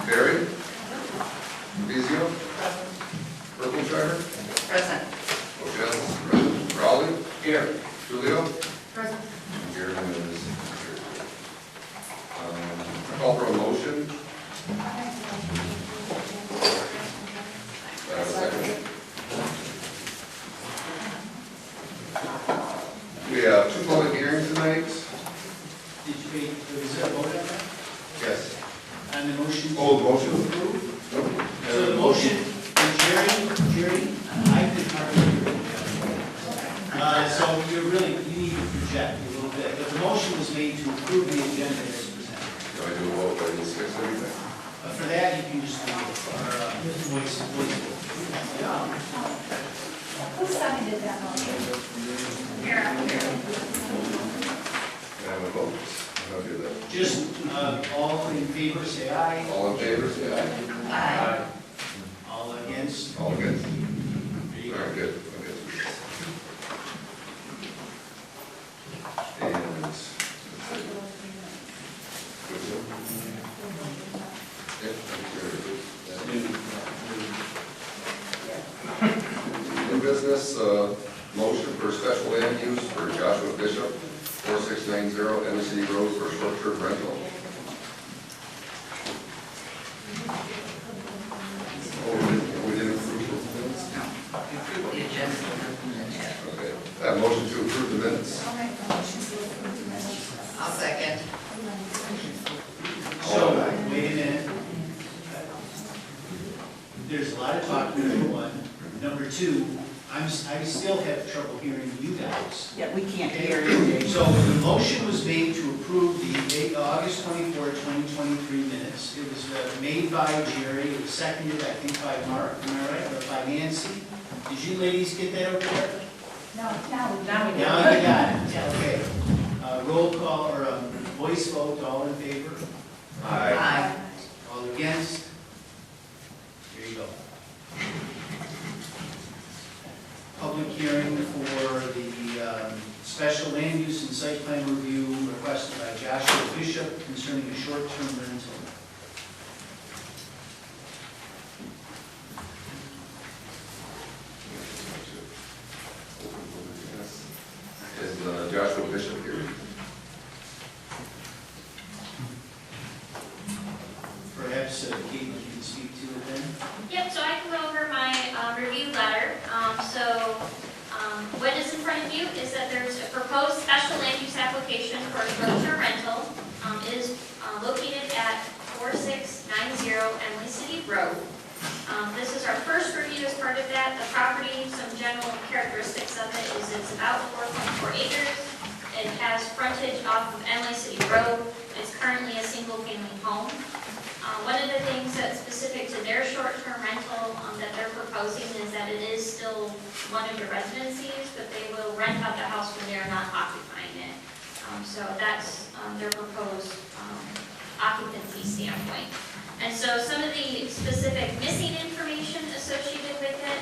Barry? Vizio? Purple Present. Present. Raleigh? Here. Julio? Present. Here is. Call for a motion. Second. We have two public hearings tonight. Did you make, was there a vote on that? Yes. On the motion? Oh, the motion approved? So the motion, Jerry, I did hardly hear it. So you need to project a little bit, but the motion was made to approve the agenda as presented. Do I do a vote by these six anything? For that, you can just do voice. Who seconded that motion? Can I have a vote? I'll do that. Just, all in favor, say aye. All in favor, say aye. Aye. All against? All against? There you go. Very good. And new business, motion for special land use for Joshua Bishop, 4690 Embassy Road for short-term rental. We didn't approve the minutes? Approve the agenda. Okay. That motion to approve the minutes. I'll make the motion to approve the minutes. I'll second. So, wait a minute. There's a lot of talk, number one. Number two, I still have trouble hearing you guys. Yeah, we can't Okay. hear you. So the motion was made to approve the August 24, 2023 minutes. It was made by Jerry, it was seconded, I think, by Mark, am I right, or by Nancy? Did you ladies get that over there? No, now we do. Now you got it, okay. Roll call, or voice vote, all in favor? Aye. All against? Here you go. Public hearing for the special land use and site plan review requested by Joshua Bishop concerning a short-term rental. Is Joshua Bishop here? Perhaps Kate, you can speak to it then? Yep, so I can go over my review letter. What is in front of you is that there's a proposed special land use application for a short-term rental. It is located at 4690 Emily City Road. This is our first review as part of that. The property, some general characteristics of it is it's about 4.4 acres. It has frontage off of Emily City Road. It's currently a single-family home. One of the things that's specific to their short-term rental that they're proposing is that it is still one of the residencies, but they will rent out the house when they're not occupying it. So that's their proposed occupancy standpoint. And so some of the specific missing information associated with it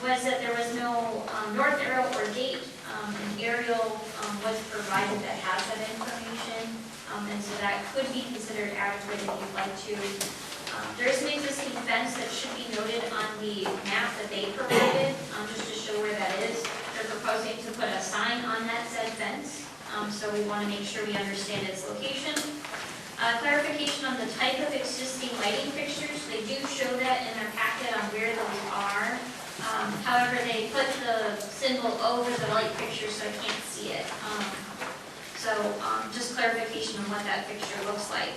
was that there was no north arrow or gate. An aerial was provided that has that information. And so that could be considered adequate if you'd like to. There is an existing fence that should be noted on the map that they provided, just to show where that is. They're proposing to put a sign on that said fence, so we want to make sure we understand its location. Clarification on the type of existing lighting fixtures. They do show that in their packet on where those are. However, they put the symbol over the light fixture so I can't see it. So just clarification on what that fixture looks like.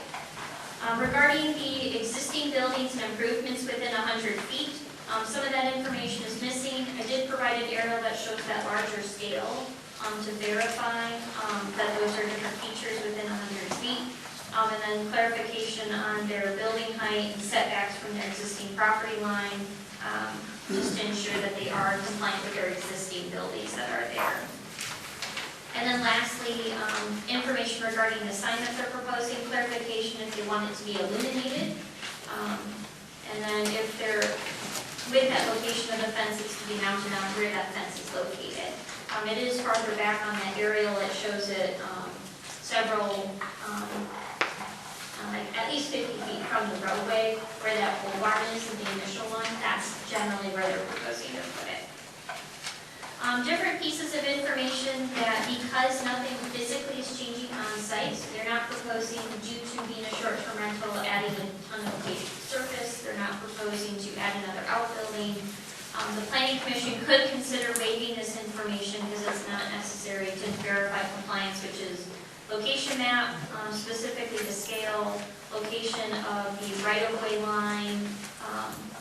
Regarding the existing buildings and improvements within 100 feet, some of that information is missing. I did provide an aerial that shows that larger scale to verify that those are different features within 100 feet. And then clarification on their building height and setbacks from their existing property line, just to ensure that they are compliant with their existing buildings that are there. And then lastly, information regarding the sign that they're proposing, clarification if they want it to be illuminated. And then if they're, with that location of the fence, it's to be mounted on where that fence is located. It is farther back on that aerial, it shows it several, like at least 50 feet from the roadway, where that pole barn is, the initial one, that's generally where they're proposing to put it. Different pieces of information that because nothing physically is changing on site, they're not proposing, due to being a short-term rental, adding a ton of paved surface, they're not proposing to add another outbuilding. The planning commission could consider waiving this information because it's not necessary to verify compliance, which is location map, specifically the scale, location of the right-of-way line,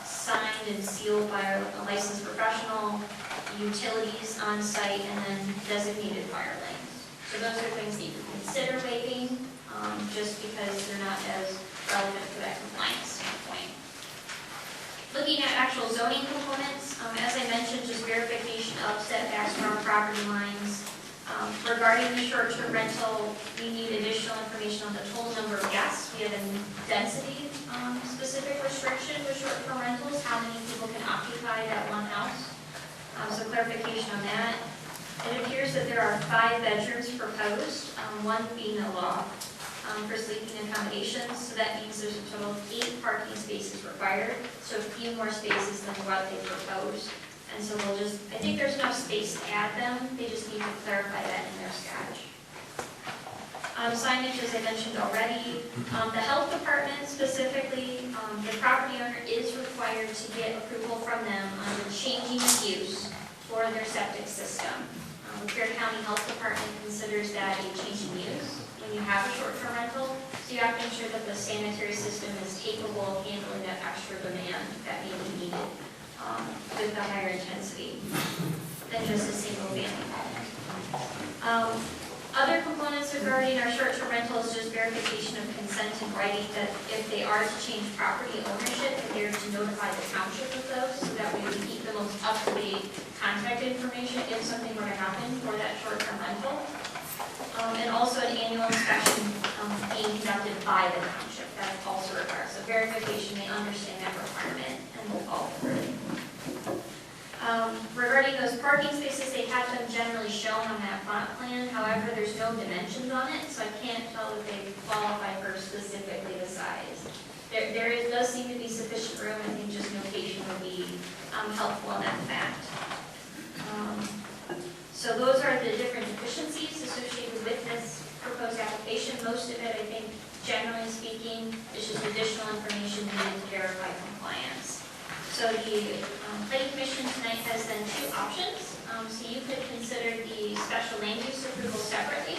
signed and sealed by a licensed professional, utilities on site, and then designated fire lanes. So those are things that you can consider waiving, just because they're not as relevant to that compliance standpoint. Looking at actual zoning components, as I mentioned, just verification of setbacks from property lines. Regarding the short-term rental, we need additional information on the total number of guests. We have a density specific restriction with short-term rentals, how many people can occupy that one house. So clarification on that. It appears that there are 5 bedrooms proposed, one being a loft for sleeping accommodations. So that means there's a total of 8 parking spaces required, so a few more spaces than what they proposed. And so we'll just, I think there's enough space to add them, they just need to clarify that in their sketch. Signage, as I mentioned already, the health department specifically, the property owner is required to get approval from them on the changing of use for their septic system. Perry County Health Department considers that a change in use when you have a short-term rental, so you have to ensure that the sanitary system is capable of handling that extra demand that may be needed with the higher intensity than just a single family home. Other components regarding our short-term rental is just verification of consent in writing that if they are to change property ownership, that they're to notify the township of those, so that way we keep the most up-to-date contact information if something were to happen for that short-term rental. And also an annual inspection being conducted by the township, that's also required. So verification, they understand that requirement and will follow through. Regarding those parking spaces, they have them generally shown on that plot plan. However, there's no dimensions on it, so I can't tell if they qualify for specifically the size. Does seem to be sufficient room. I think just notation would be helpful in that fact. So those are the different deficiencies associated with this proposed application. Most of it, I think, generally speaking, is just additional information needed to verify compliance. So the planning commission tonight has then 2 options. So you could consider the special land use approval separately,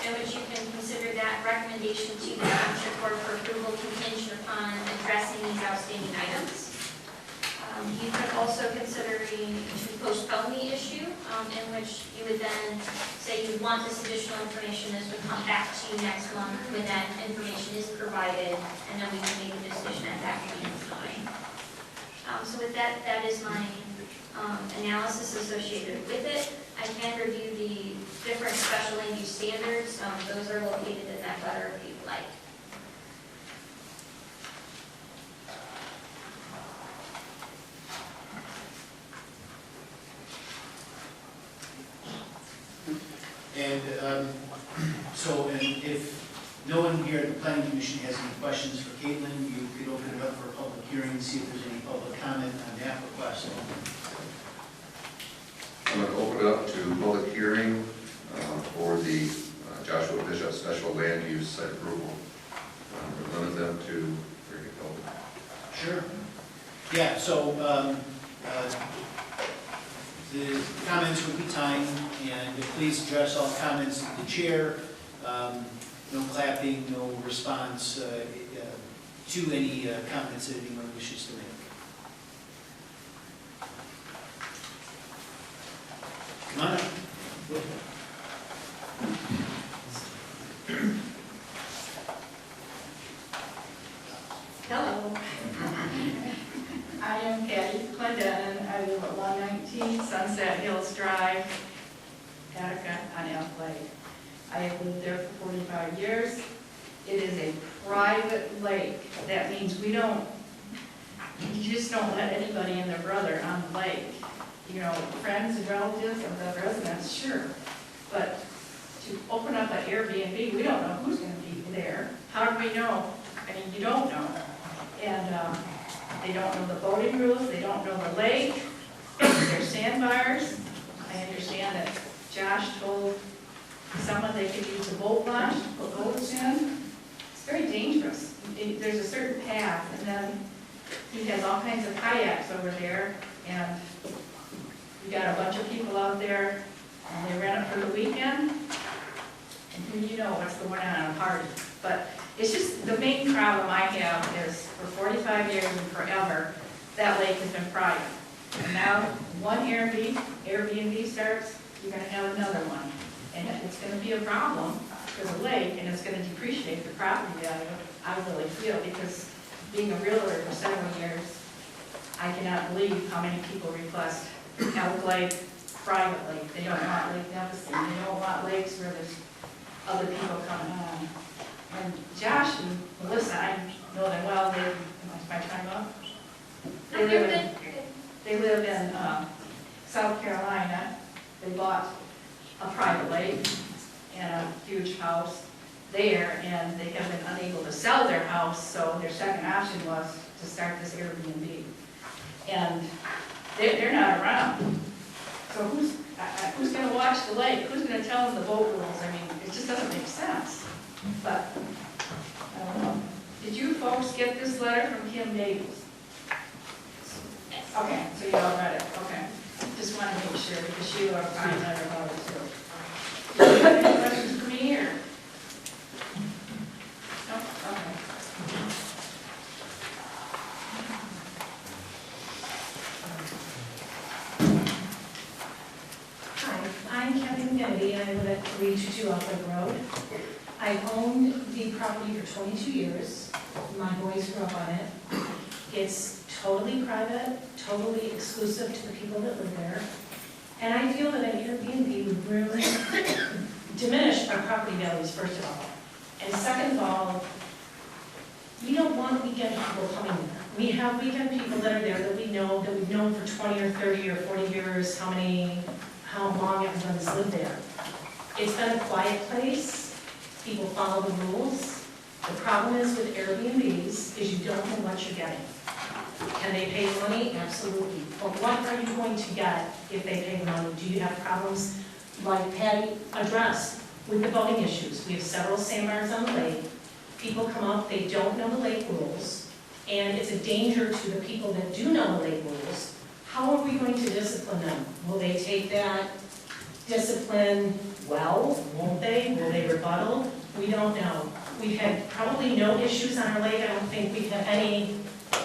in which you can consider that recommendation to the township board for approval contingent upon addressing these outstanding items. You could also consider to postpone the issue, in which you would then say you want this additional information, this would come back to you next month when that information is provided, and then we can make a decision at that point in time. So with that, that is my analysis associated with it. I can review the different special land use standards. Those are located in that letter if you'd like. And and if no one here at the planning commission has any questions for Caitlin, you could open it up for a public hearing and see if there's any public comment on that request. I'm going to open it up to public hearing for the Joshua Bishop special land use site approval. We'll limit them to 30 people. Sure. Yeah, so the comments will be timed, and please address all comments to the chair. No clapping, no response to any comments that anyone wishes to make. Come on up. Hello. I am Patty Clendenin. I live at 119 Sunset Hills Drive, Attica on Elk Lake. I have lived there for 45 years. It is a private lake. That means you just don't let anybody and their brother on the lake. You know, friends and relatives of the residents, sure. But to open up an Airbnb, we don't know who's going to be there. How do we know? I mean, you don't know. And they don't know the boating rules, they don't know the lake, there's sandbars. I understand that Josh told someone they could use a boat launch to put boats in. It's very dangerous. There's a certain path, and then he has all kinds of kayaks over there, and we got a bunch of people out there, and they rent it for the weekend. And who do you know what's going on a party? But it's just, the main problem I have is for 45 years and forever, that lake has been private. And now, one Airbnb starts, you're gonna have another one. And it's gonna be a problem for the lake, and it's gonna depreciate the property value, I really feel, because being a realtor for several years, I cannot believe how many people request Elk Lake privately. They don't want Lake Nipissing, they don't want lakes where there's other people coming on. And Josh and Melissa, I know them well, they, am I time up? No, you're good, you're good. They live in South Carolina. They bought a private lake and a huge house there, and they have been unable to sell their house, so their second option was to start this Airbnb. And they're not around. So who's going to watch the lake? Who's going to tell them the boat rules? I mean, it just doesn't make sense. But, I don't know. Did you folks get this letter from Kim Davies? Okay, so you all read it, okay. Just want to make sure, because she wrote a fine letter about it too. Do you have any questions for me, or? No? Okay. Hi, I'm Kathy Kennedy, and I live at 322 Outlet Road. I've owned the property for 22 years. My boys grew up on it. It's totally private, totally exclusive to the people that live there. And I feel that an Airbnb would really diminish our property values, first of all. And second of all, we don't want weekend people coming there. We have weekend people that are there that we know, that we've known for 20 or 30 or 40 years, how long everyone's lived there. It's been a quiet place. People follow the rules. The problem is with Airbnbs is you don't know what you're getting. Can they pay the money? Absolutely. But what are you going to get if they pay the money? Do you have problems like Patty addressed with the boating issues? We have several sandbars on the lake. People come up, they don't know the lake rules, and it's a danger to the people that do know the lake rules. How are we going to discipline them? Will they take that discipline well? Won't they? Will they rebuttal? We don't know. We've had probably no issues on our lake. I don't think we've had any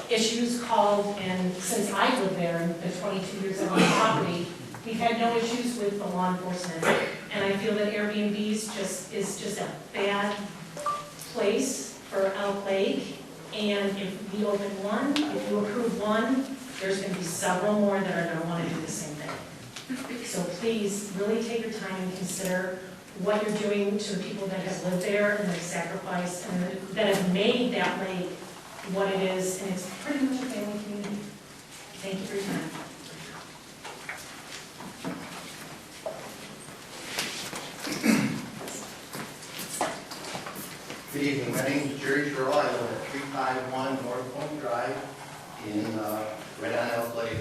issues called, and since I've lived there in the 22 years I've owned the property, we've had no issues with the law enforcement. And I feel that Airbnbs is just a bad place for Elk Lake. And if we open one, if you approve one, there's going to be several more that are going to want to do the same thing. So please, really take your time and consider what you're doing to the people that have lived there and that have sacrificed and that have made that lake what it is, and it's pretty much a family community. Thank you for your time. Good evening, my name is Jerry Sherrill. I live at 351 North Point Drive right on Elk Lake.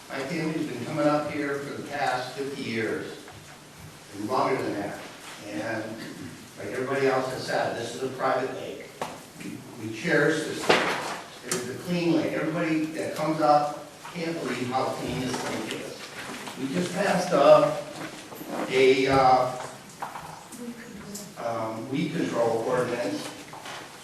My family's been coming up here for the past 50 years, and longer than that. And like everybody else has said, this is a private lake. We cherish this lake. It's a clean lake. Everybody that comes up can't believe how clean this lake is. We just passed weed control ordinance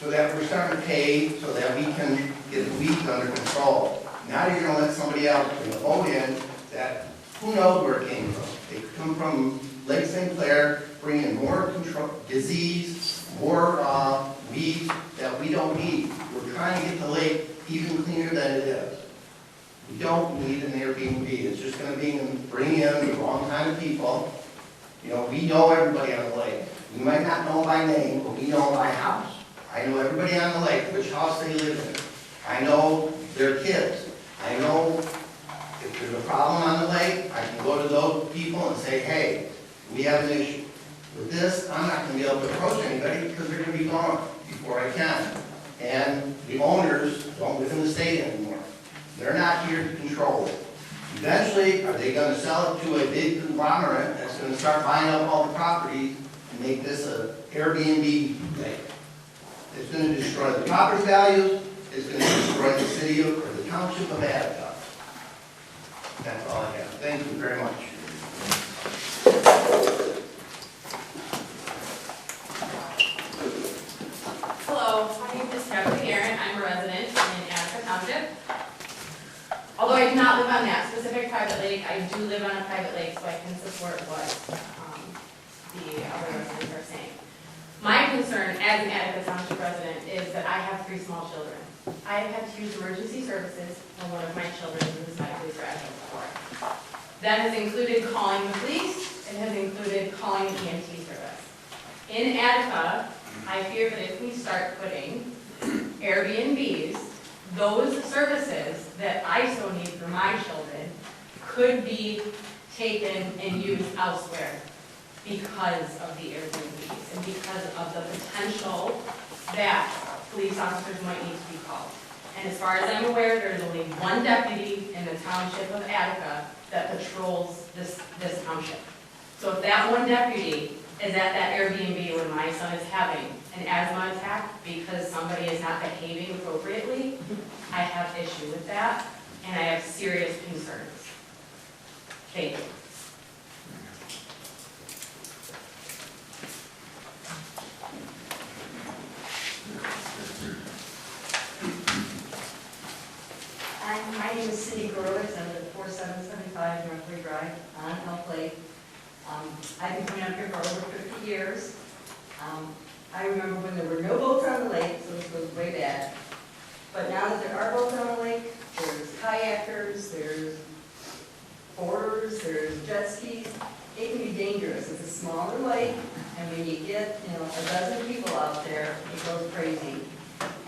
so that we're starting to pay so that we can get the weeds under control. Now you're going to let somebody else bring a boat in that who knows where it came from. They come from Lake St. Clair, bringing more control, disease, more weeds that we don't need. We're trying to get the lake even cleaner than it is. We don't need an Airbnb. It's just going to bring in the wrong kind of people. You know, we know everybody on the lake. We might not know by name, but we know by house. I know everybody on the lake, which house they live in. I know their kids. I know if there's a problem on the lake, I can go to those people and say, hey, we have an issue. With this, I'm not going to be able to approach anybody because they're going to be gone before I can. and the owners don't live in the state anymore. They're not here to control it. Eventually, are they gonna sell it to a big conglomerate that's gonna start buying up all the properties and make this a Airbnb thing? It's gonna destroy the property values, it's gonna destroy the city of, or the township of Attica. That's all I have. Thank you very much. Hello, my name is Stephanie Aaron. I'm a resident in Attica Township. Although I do not live on that specific private lake, I do live on a private lake, so I can support what the other residents are saying. My concern as an Attica Township resident is that I have 3 small children. I have had to use emergency services when one of my children was medically fragile before. That has included calling the police, it has included calling an EMT service. In Attica, I fear that if we start putting Airbnbs, those services that I so need for my children could be taken and used elsewhere because of the Airbnbs and because of the potential that police officers might need to be called. And as far as I'm aware, there's only 1 deputy in the township of Attica that patrols this township. So if that 1 deputy is at that Airbnb when my son is having an asthma attack because somebody is not behaving appropriately, I have issue with that, and I have serious concerns. Thank you. My name is Cindy Gorowitz. I live at 4775 Northway Drive on Elk Lake. I've been coming up here for over 50 years. I remember when there were no boats on the lake, so this goes way back. But now that there are boats on the lake, there's kayakers, there's boarders, there's jet skis. It can be dangerous. It's a smaller lake, and when you get, a dozen people out there, it goes crazy.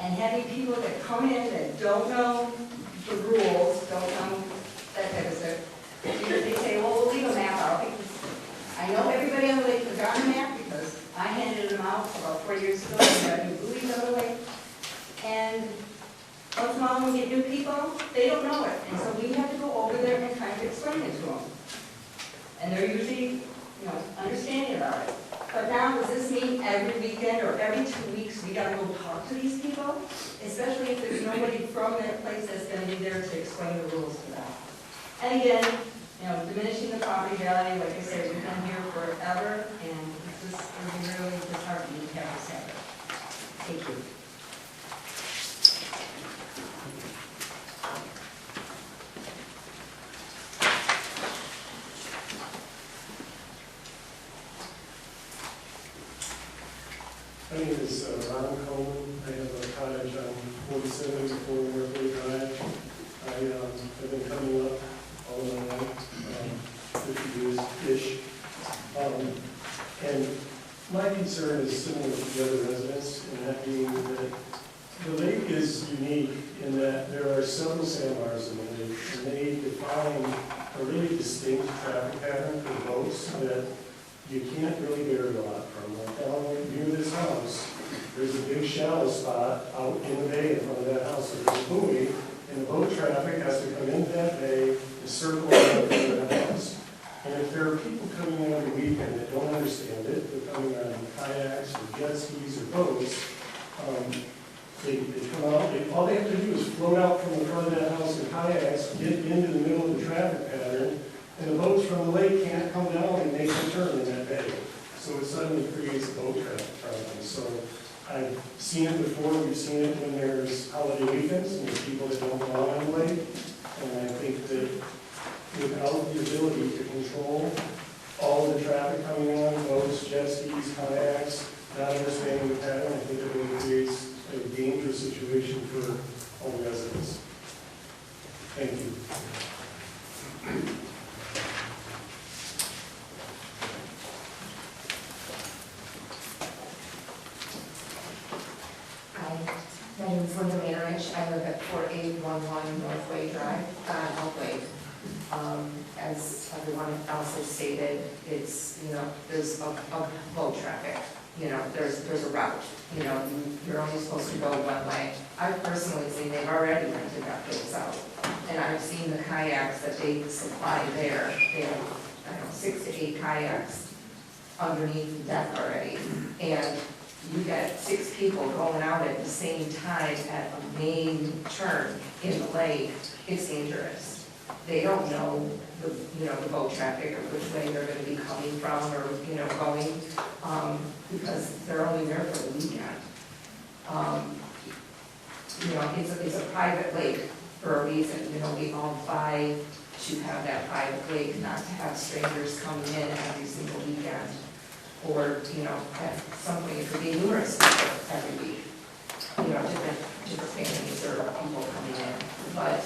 And having people that come in that don't know the rules, don't know that type of stuff, they say, well, we'll leave a map out, because I know everybody on the lake has got a map, because I handed them out about 4 years ago, we got new buoys on the lake, and once in a while when we get new people, they don't know it, and so we have to go over there and kind of explain it to them. And they're usually, understanding about it. But now, does this mean every weekend or every 2 weeks we gotta go talk to these people? Especially if there's nobody from that place that's gonna be there to explain the rules to them. And again, diminishing the property value, like I said, we've been here forever, and it's just really disheartening to have this happen. Thank you. My name is Ron Coleman. I have a cottage on 4784 Northway Drive. I've been coming up all my life, 50 years-ish. And my concern is similar to the other residents, and that being that the lake is unique in that there are several sandbars in the lake, and they define a really distinct traffic pattern for boats that you can't really vary a lot from. Like down near this house, there's a big shallow spot out in the bay in front of that house. So there's a buoy, and the boat traffic has to come into that bay and circle around in front of the house. And if there are people coming in every weekend that don't understand it, they're coming on kayaks or jet skis or boats, they come out, all they have to do is float out from the front of that house in kayaks, get into the middle of the traffic pattern, and the boats from the lake can't come down and make a turn in that bay. So it suddenly creates a boat traffic problem. So I've seen it before. We've seen it when there's holiday weekends and there's people that don't go out on the lake. And I think that without the ability to control all of the traffic coming on, boats, jet skis, kayaks, not understanding the pattern, I think it really creates a dangerous situation for all the residents. Thank you. My name is Linda Manrich. I live at 4811 Northway Drive, Elk Lake. As everyone else has stated, it's, there's a boat traffic. There's a route. you're only supposed to go one way. I've personally seen they've already rented that place out. And I've seen the kayaks that they supply there. They have, I don't know, 6 to 8 kayaks underneath the deck already. And you get 6 people going out at the same time at a main turn in the lake. It's dangerous. They don't know the, the boat traffic or which way they're gonna be coming from or, going, because they're only there for the weekend. It's a private lake for a reason, we all buy to have that private lake, not to have strangers coming in every single weekend. Or, at some point, it could be numerous people every week, different families or people coming in. But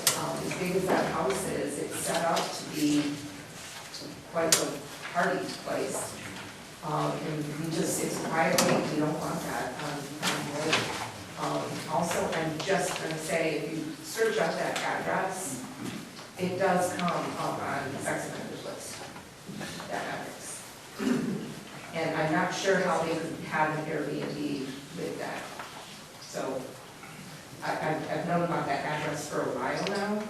as big as that house is, it's set up to be quite a party place. And it's privately, we don't want that on the lake. Also, I'm just gonna say, if you search up that address, it does come up on the sex offenders list, that address. And I'm not sure how they could have an Airbnb with that. So, I've known about that address for a while now.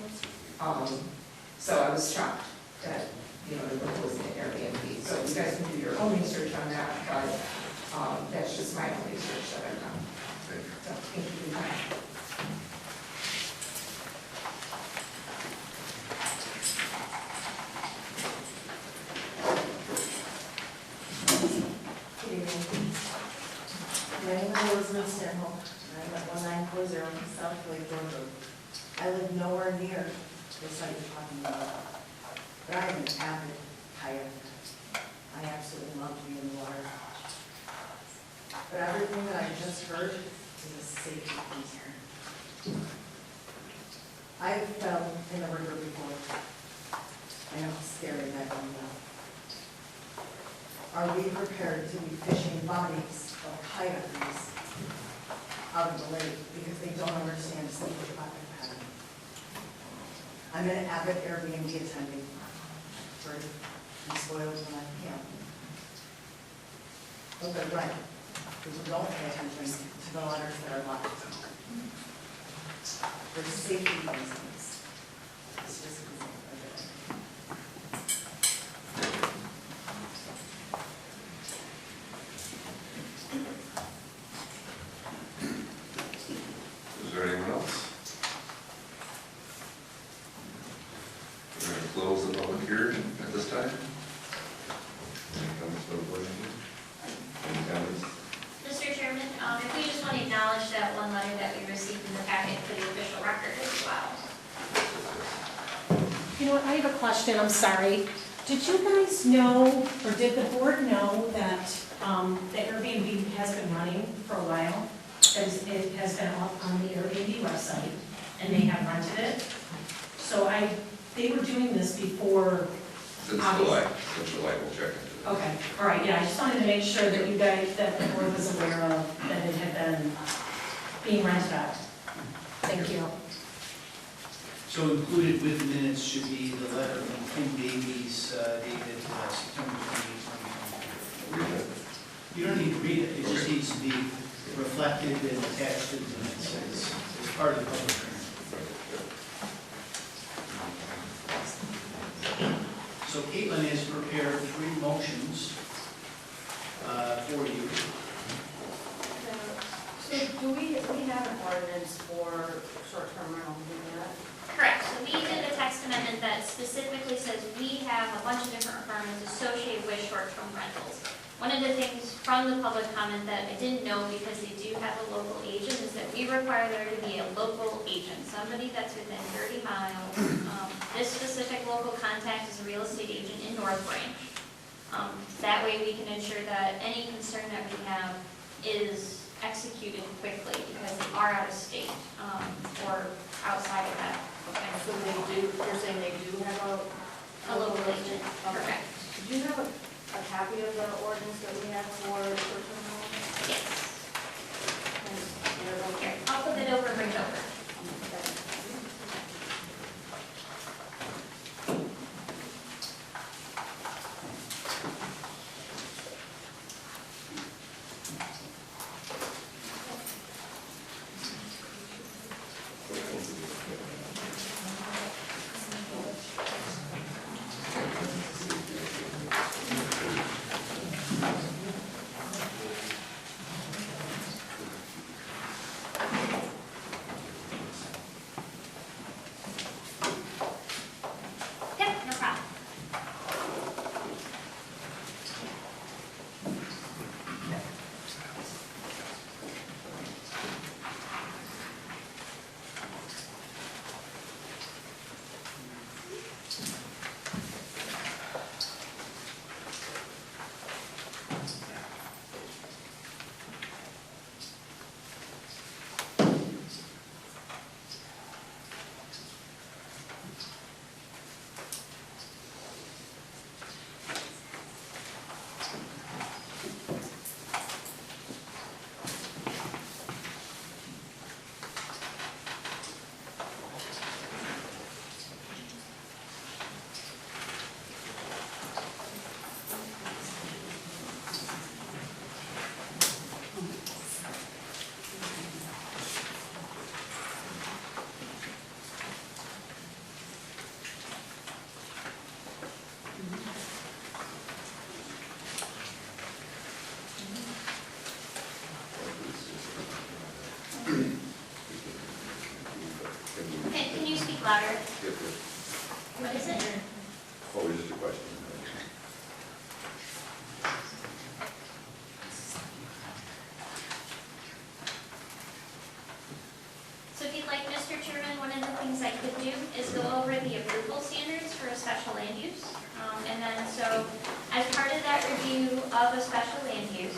So I was shocked that, they were proposing an Airbnb. So you guys can do your own research on that, but that's just my own research that I've done. So, thank you for your time. My name is Elizabeth Stanhope, and I'm at 1940 South Lake Road. I live nowhere near the site you're talking about, but I am an avid kayaker. I absolutely love to be in the water. But everything that I just heard is a safety concern. I fell in the river before. I know how scary that can be. Are we prepared to be fishing bodies of kayakers out of the lake because they don't understand sleeping traffic pattern? I'm an avid Airbnb attendee. I'm spoiled when I camp. But they're right. People don't pay attention to the letters that are left. For safety reasons. It's just a example of it. Is there anyone else? We're going to close the public hearing at this time. Any comments from the board? Any comments? Mr. Chairman, if we just want to acknowledge that one letter that we received in the packet for the official record as well. You know what, I have a question, I'm sorry. Did you guys know, or did the board know that the Airbnb has been running for a while? It has been up on the Airbnb website, and they have rented it. So they were doing this before. Since July, we'll check into it. Okay, all right, yeah, I just wanted to make sure that you guys, that the board was aware of, that it had been being rented out. Thank you. So included with the minutes should be the letter from Kim Davies dated September 28, 2024. Read it. You don't need to read it, it just needs to be reflected and attached to the minutes as part of the public hearing. So Caitlin has prepared 3 motions for you. So do we have an ordinance for short-term rental, do we have? Correct. So we did a text amendment that specifically says we have a bunch of different requirements associated with short-term rentals. One of the things from the public comment that I didn't know, because they do have a local agent, is that we require there to be a local agent, somebody that's within 30 miles. This specific local contact is a real estate agent in North Branch. That way we can ensure that any concern that we have is executed quickly, because they are out of state or outside of that. Okay. So they do, you're saying they do have A local agent, correct. Do you have a copy of the ordinance that we have for short-term rental? Yes. And Here, I'll flip it over and bring it over. is go over the approval standards for a special land use. And then, so, as part of that review of a special land use,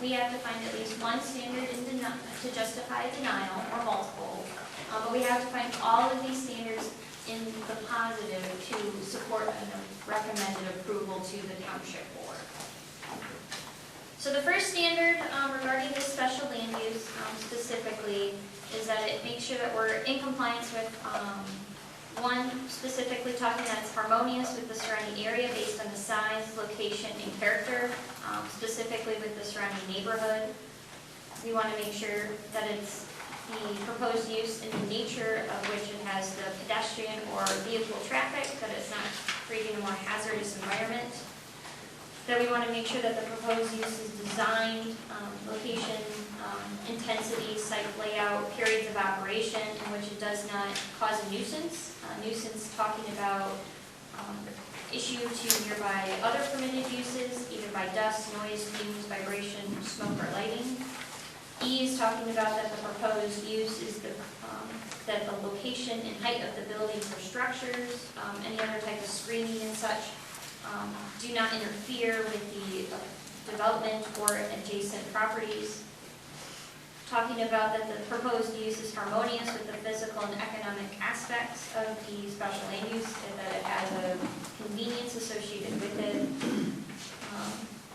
we have to find at least one standard to justify a denial, or multiple. But we have to find all of these standards in the positive to support a recommended approval to the township board. So the first standard regarding this special land use specifically is that it makes sure that we're in compliance with one, specifically talking that it's harmonious with the surrounding area based on the size, location, and character, specifically with the surrounding neighborhood. We want to make sure that it's the proposed use in the nature of which it has the pedestrian or vehicle traffic, that it's not creating a more hazardous environment. That we want to make sure that the proposed use is designed, location, intensity, site layout, periods of operation, in which it does not cause a nuisance. Nuisance talking about issue to nearby other permitted uses, either by dust, noise, fumes, vibration, smoke, or lighting. E is talking about that the proposed use is that the location and height of the buildings or structures, any other type of screening and such, do not interfere with the development or adjacent properties. Talking about that the proposed use is harmonious with the physical and economic aspects of the special land use, and that it has a convenience associated with it.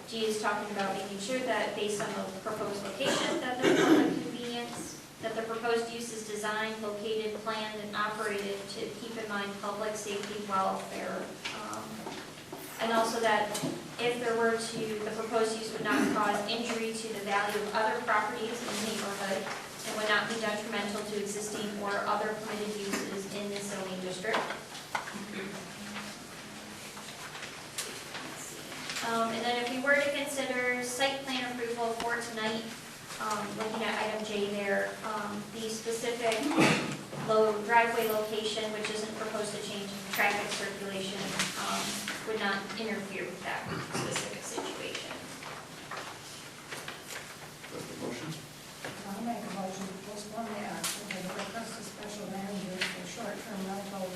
G is talking about making sure that based on the proposed location, that there's public convenience, that the proposed use is designed, located, planned, and operated to keep in mind public safety, welfare, and also that if there were to, the proposed use would not cause injury to the value of other properties in the neighborhood and would not be detrimental to existing or other permitted uses in this zoning district. And then if we were to consider site plan approval for tonight, looking at item J there, the specific low driveway location, which isn't proposed to change traffic circulation, would not interfere with that specific situation. That's the motion. I'll make a motion to postpone the action for the request of special land use for short-term rental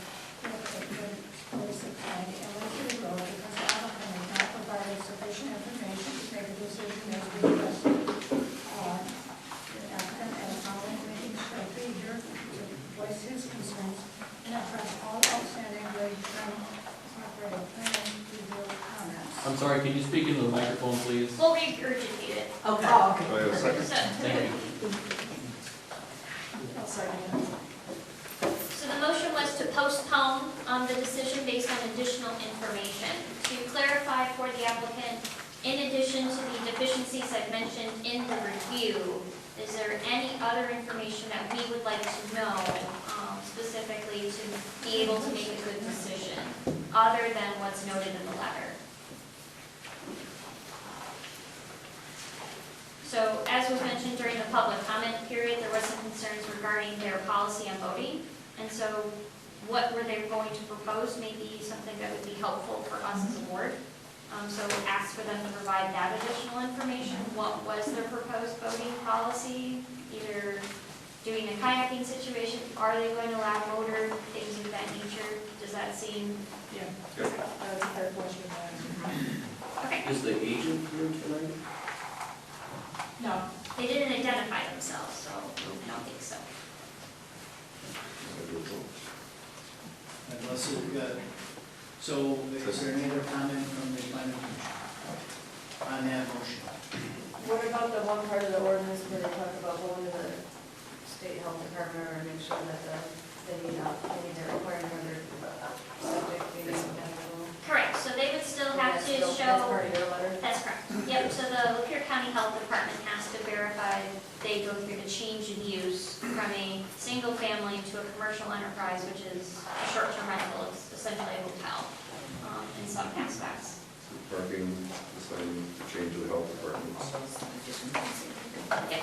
located 4690 Elm Tree Road because the applicant has not provided sufficient information to make a decision as requested. The applicant and the following meetings shall be here to voice his concerns and address all outstanding grade term operating plan review comments. I'm sorry, can you speak into the microphone, please? We'll regurgitate it. Okay. Oh, okay. Do I have a second? Thank you. I'll second it. So the motion was to postpone the decision based on additional information. To clarify for the applicant, in addition to the deficiencies I've mentioned in the review, is there any other information that we would like to know specifically to be able to make a good decision, other than what's noted in the letter? So, as was mentioned during the public comment period, there was some concerns regarding their policy on voting. And so, what were they going to propose may be something that would be helpful for us as a board. So ask for them to provide that additional information. What was their proposed voting policy? Either doing a kayaking situation, are they going to allow motor, things of that nature? Does that seem? Yeah. Yep. That's a fair question. Okay. Is the agent here tonight? No. They didn't identify themselves, so I don't think so. Unless we've got, so is there any other comment from the planning commission on that motion? What about the one part of the ordinance where they talk about going to the state health department or make sure that they need their requirement or their subject being identical? Correct, so they would still have to That's show. part of your letter? That's correct. Yep, so the Lapeer County Health Department has to verify they go through the change of use from a single family to a commercial enterprise, which is a short-term rental. It's essentially a hotel in some aspects. Parking, the same change of the health department. Yep.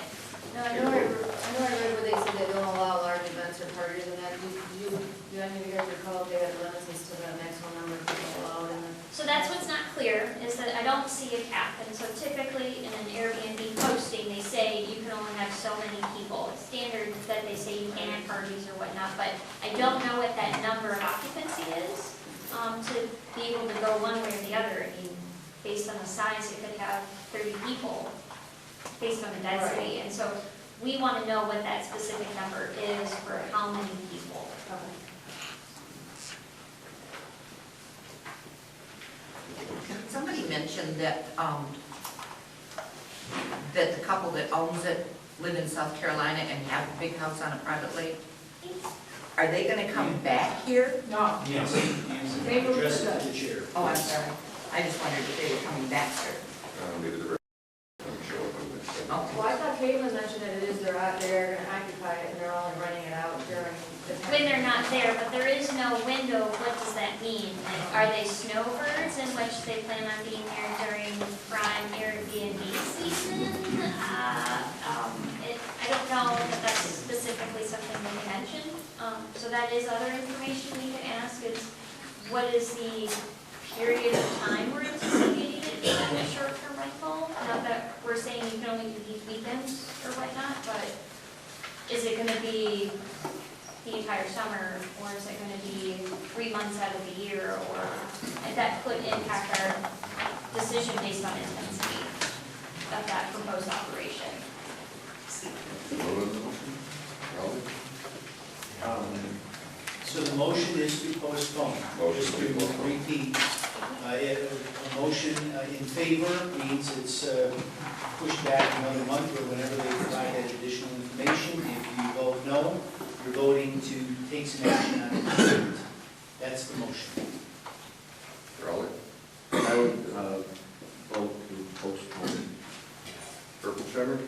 No, I know I read where they said they don't allow large events or parties and that. Do any of you guys recall if they had limits as to the maximum number of people allowed in the? So that's what's not clear, is that I don't see a cap. And so typically in an Airbnb posting, they say you can only have so many people. It's standard that they say you can't have parties or whatnot, but I don't know what that number of occupancy is, to be able to go one way or the other. I mean, based on the size, it could have 30 people, based on the density, and so we want to know what that specific number is for how many people. Somebody mentioned that, that the couple that owns it live in South Carolina and have a big house on a private lake. Are they gonna come back here? No. Yes. They moved Address to it to the chair. Oh, I'm sorry. I just wondered if they were coming back here. Maybe the show up on this. Oh, Well, I thought Caitlin mentioned that it is, they're out there gonna occupy it, and they're only renting it out during the time. When they're not there, but there is no window, what does that mean? Like, are they snowbirds in which they plan on being there during prime Airbnb season? I don't know that that's specifically something we can mention. So that is other information we can ask is, what is the period of time we're anticipating it being a short-term rental? Not that we're saying you can only do these weekends or whatnot, but is it gonna be the entire summer, or is it gonna be 3 months out of the year, or, and that could impact our decision based on intensity of that proposed operation. Vote on the motion? Raleigh? So the motion is to postpone. Motion Just to to postpone. repeat, a motion in favor means it's pushed back another month or whenever they provide that additional information. If you vote no, you're voting to take some action on it. That's the motion. Raleigh? I would vote to postpone. Purple Trevor?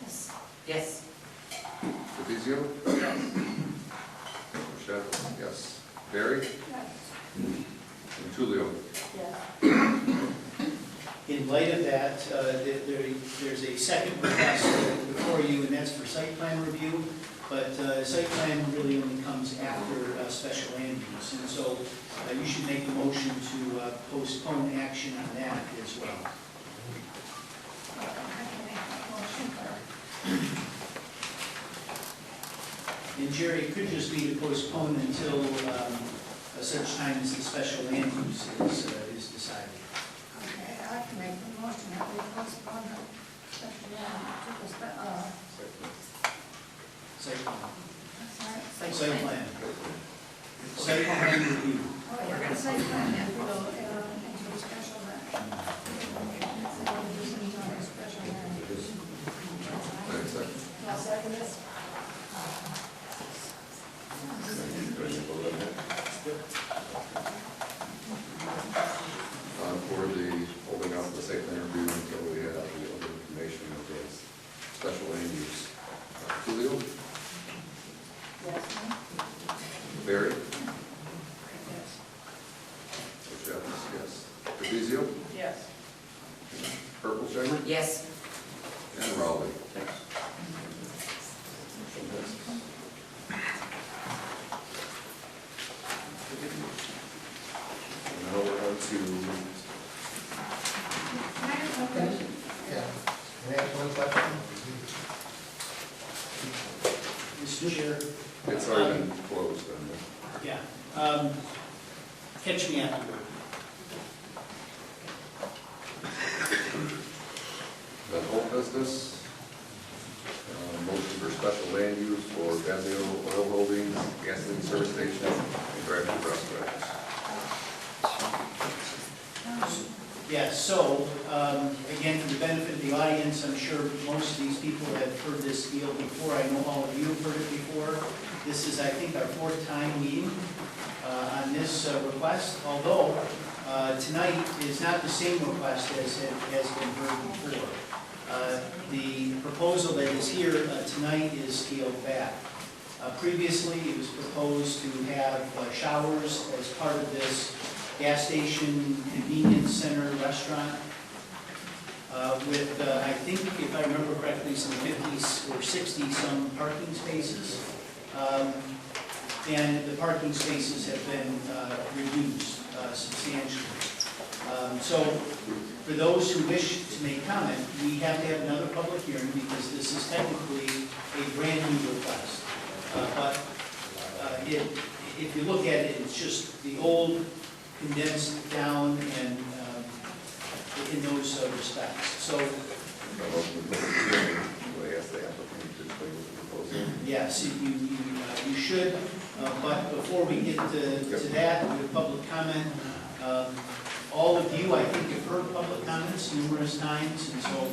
yes. Yes. Fabrizio? Yes. Rochelle? Yes. Barry? And Tulio? Yes. In light of that, there's a second request before you, and that's for site plan review. But site plan really only comes after special land use. And so you should make a motion to postpone action on that as well. And Jerry, it could just be to postpone until such time as the special land use is decided. Okay, I can make the motion that we postpone the special land Site plan. Sorry. Site plan. Site plan review. Oh, yeah, site plan, if we go into a special land. So we'll just need to have a special land. Second. I'll second this. Go ahead and vote on that. For the holding off the site plan review until we have the other information of the special land use. Tulio? Yes. Barry? Rochelle? Yes. Fabrizio? Yes. Purple Trevor? Yes. And Raleigh? Now we're on to, Can I ask one question? Yeah. Can I ask one question? Mr. Chair? it's already been closed then. Yeah. Catch me afterward. The whole business, motion for special land use for Gazio Oil Holdings, gasoline service station, and drive-through restaurants. Yeah, so, again, for the benefit of the audience, I'm sure most of these people have heard this deal before. I know all of you have heard it before. This is, I think, our fourth time meeting on this request, although tonight is not the same request as has been heard before. The proposal that is here tonight is scaled back. Previously, it was proposed to have showers as part of this gas station, convenience center, restaurant, with, I think, if I remember correctly, some 50 or 60 some parking spaces. And the parking spaces have been reduced substantially. So for those who wish to make comment, we have to have another public hearing because this is technically a brand new request. if you look at it, it's just the old condensed down and in those respects. So, Motion to close the hearing. Do I ask the applicant to explain what the proposal? yes, you should, but before we get to that, we have public comment. All of you, I think, have heard public comments numerous times, and so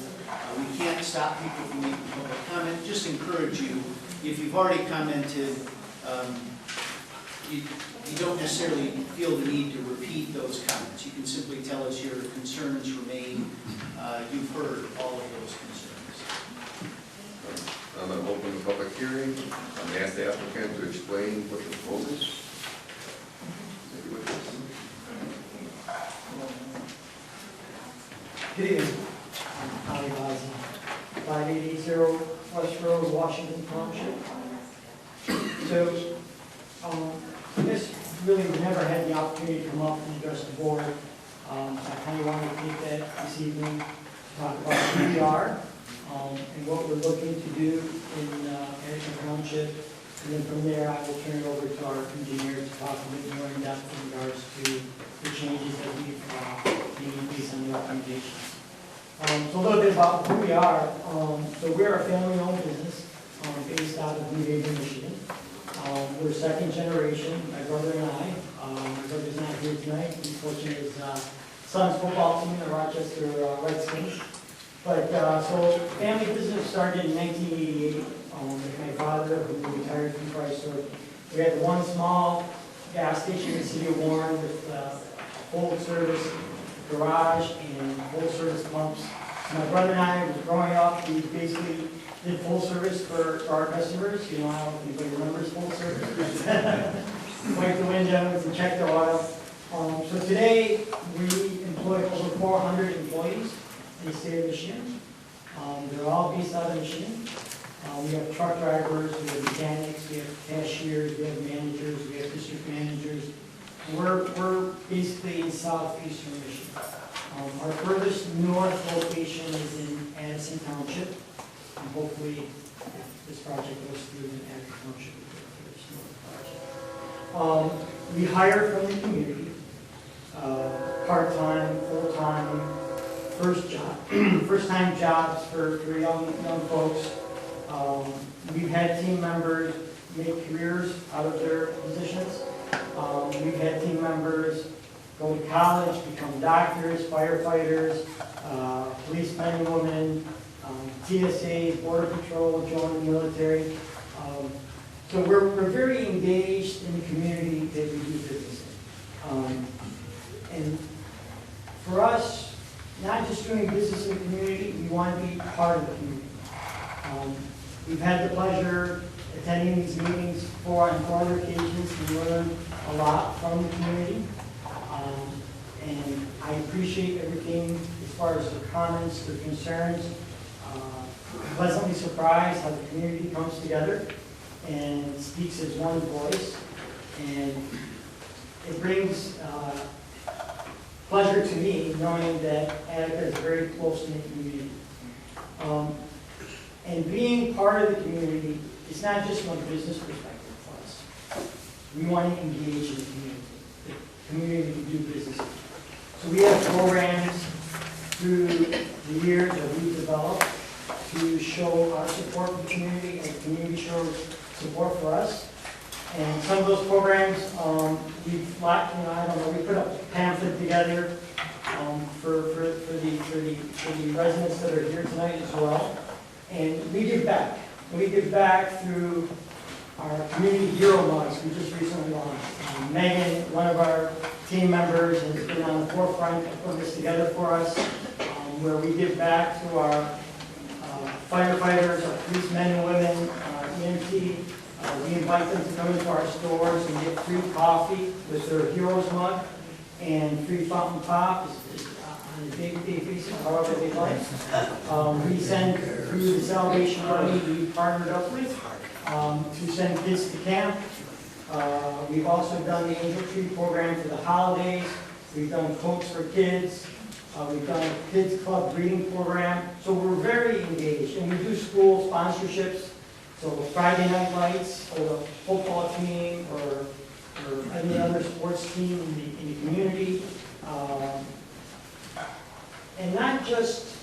we can't stop people from making public comment. Just encourage you, if you've already commented, you don't necessarily feel the need to repeat those comments. You can simply tell us your concerns remain. You've heard all of those concerns. I'm going to open the public hearing. I'm going to ask the applicant to explain what the proposal is. Good evening. I'm Tommy Bosey, 5880 West Road, Washington Township. So, this really never had the opportunity to come up and address the board. I kind of wanted to take that this evening to talk about who we are and what we're looking to do in Attica Township. And then from there, I will turn it over to our engineer to talk a bit more in depth in regards to the changes that we've made based on the recommendations. So a little bit about who we are. So we're a family-owned business based out of New Haven, Michigan. We're second generation, my brother and I. My brother's not here tonight. He's coaching his son's football team, the Rochester Redskins. But so family business started in 1988 with my father, who retired from Chrysler. We had one small gas station in the city of Warren with full service garage and full service pumps. My brother and I was growing up, we basically did full service for our customers. You know, I don't know if anybody remembers full service. Wipe the windows and check the oil. So today we employ over 400 employees in the state of Michigan. They're all based out of Michigan. We have truck drivers, we have mechanics, we have cashiers, we have managers, we have district managers. We're basically in southeastern Michigan. Our furthest north location is in Attica Township. And hopefully, if this project goes through, then Attica Township will be the furthest north project. We hire from the community, part-time, full-time, first-time jobs for young folks. We've had team members make careers out of their positions. We've had team members go to college, become doctors, firefighters, policemen and women, TSA, Border Patrol, join the military. So we're very engaged in the community that we do business in. And for us, not just doing business in the community, we want to be part of the community. We've had the pleasure attending these meetings on 4 other occasions and learned a lot from the community. And I appreciate everything as far as their comments, their concerns. Pleasantly surprised how the community comes together and speaks as one voice. And it brings pleasure to me knowing that Attica is a very close-knit community. And being part of the community is not just from a business perspective for us. We want to engage in the community to do business. So we have programs through the years that we've developed to show our support for the community and the community shows support for us. And some of those programs, we put a pamphlet together for the residents that are here tonight as well. And we give back. We give back through our community hero mugs we just recently launched. Megan, one of our team members, has been on the forefront of putting this together for us, where we give back to our firefighters, our policemen and women, our EMT. We invite them to come into our stores and get free coffee with their heroes mug and free fountain pop on a day-to-day basis, however they like. We send through the Salvation Army we partnered up with to send kids to camp. We've also done the Angel Tree program for the holidays. We've done Coats for Kids. We've done a Kids Club reading program. So we're very engaged. And we do school sponsorships. So Friday night lights, or a football team, or any other sports team in the community. And not just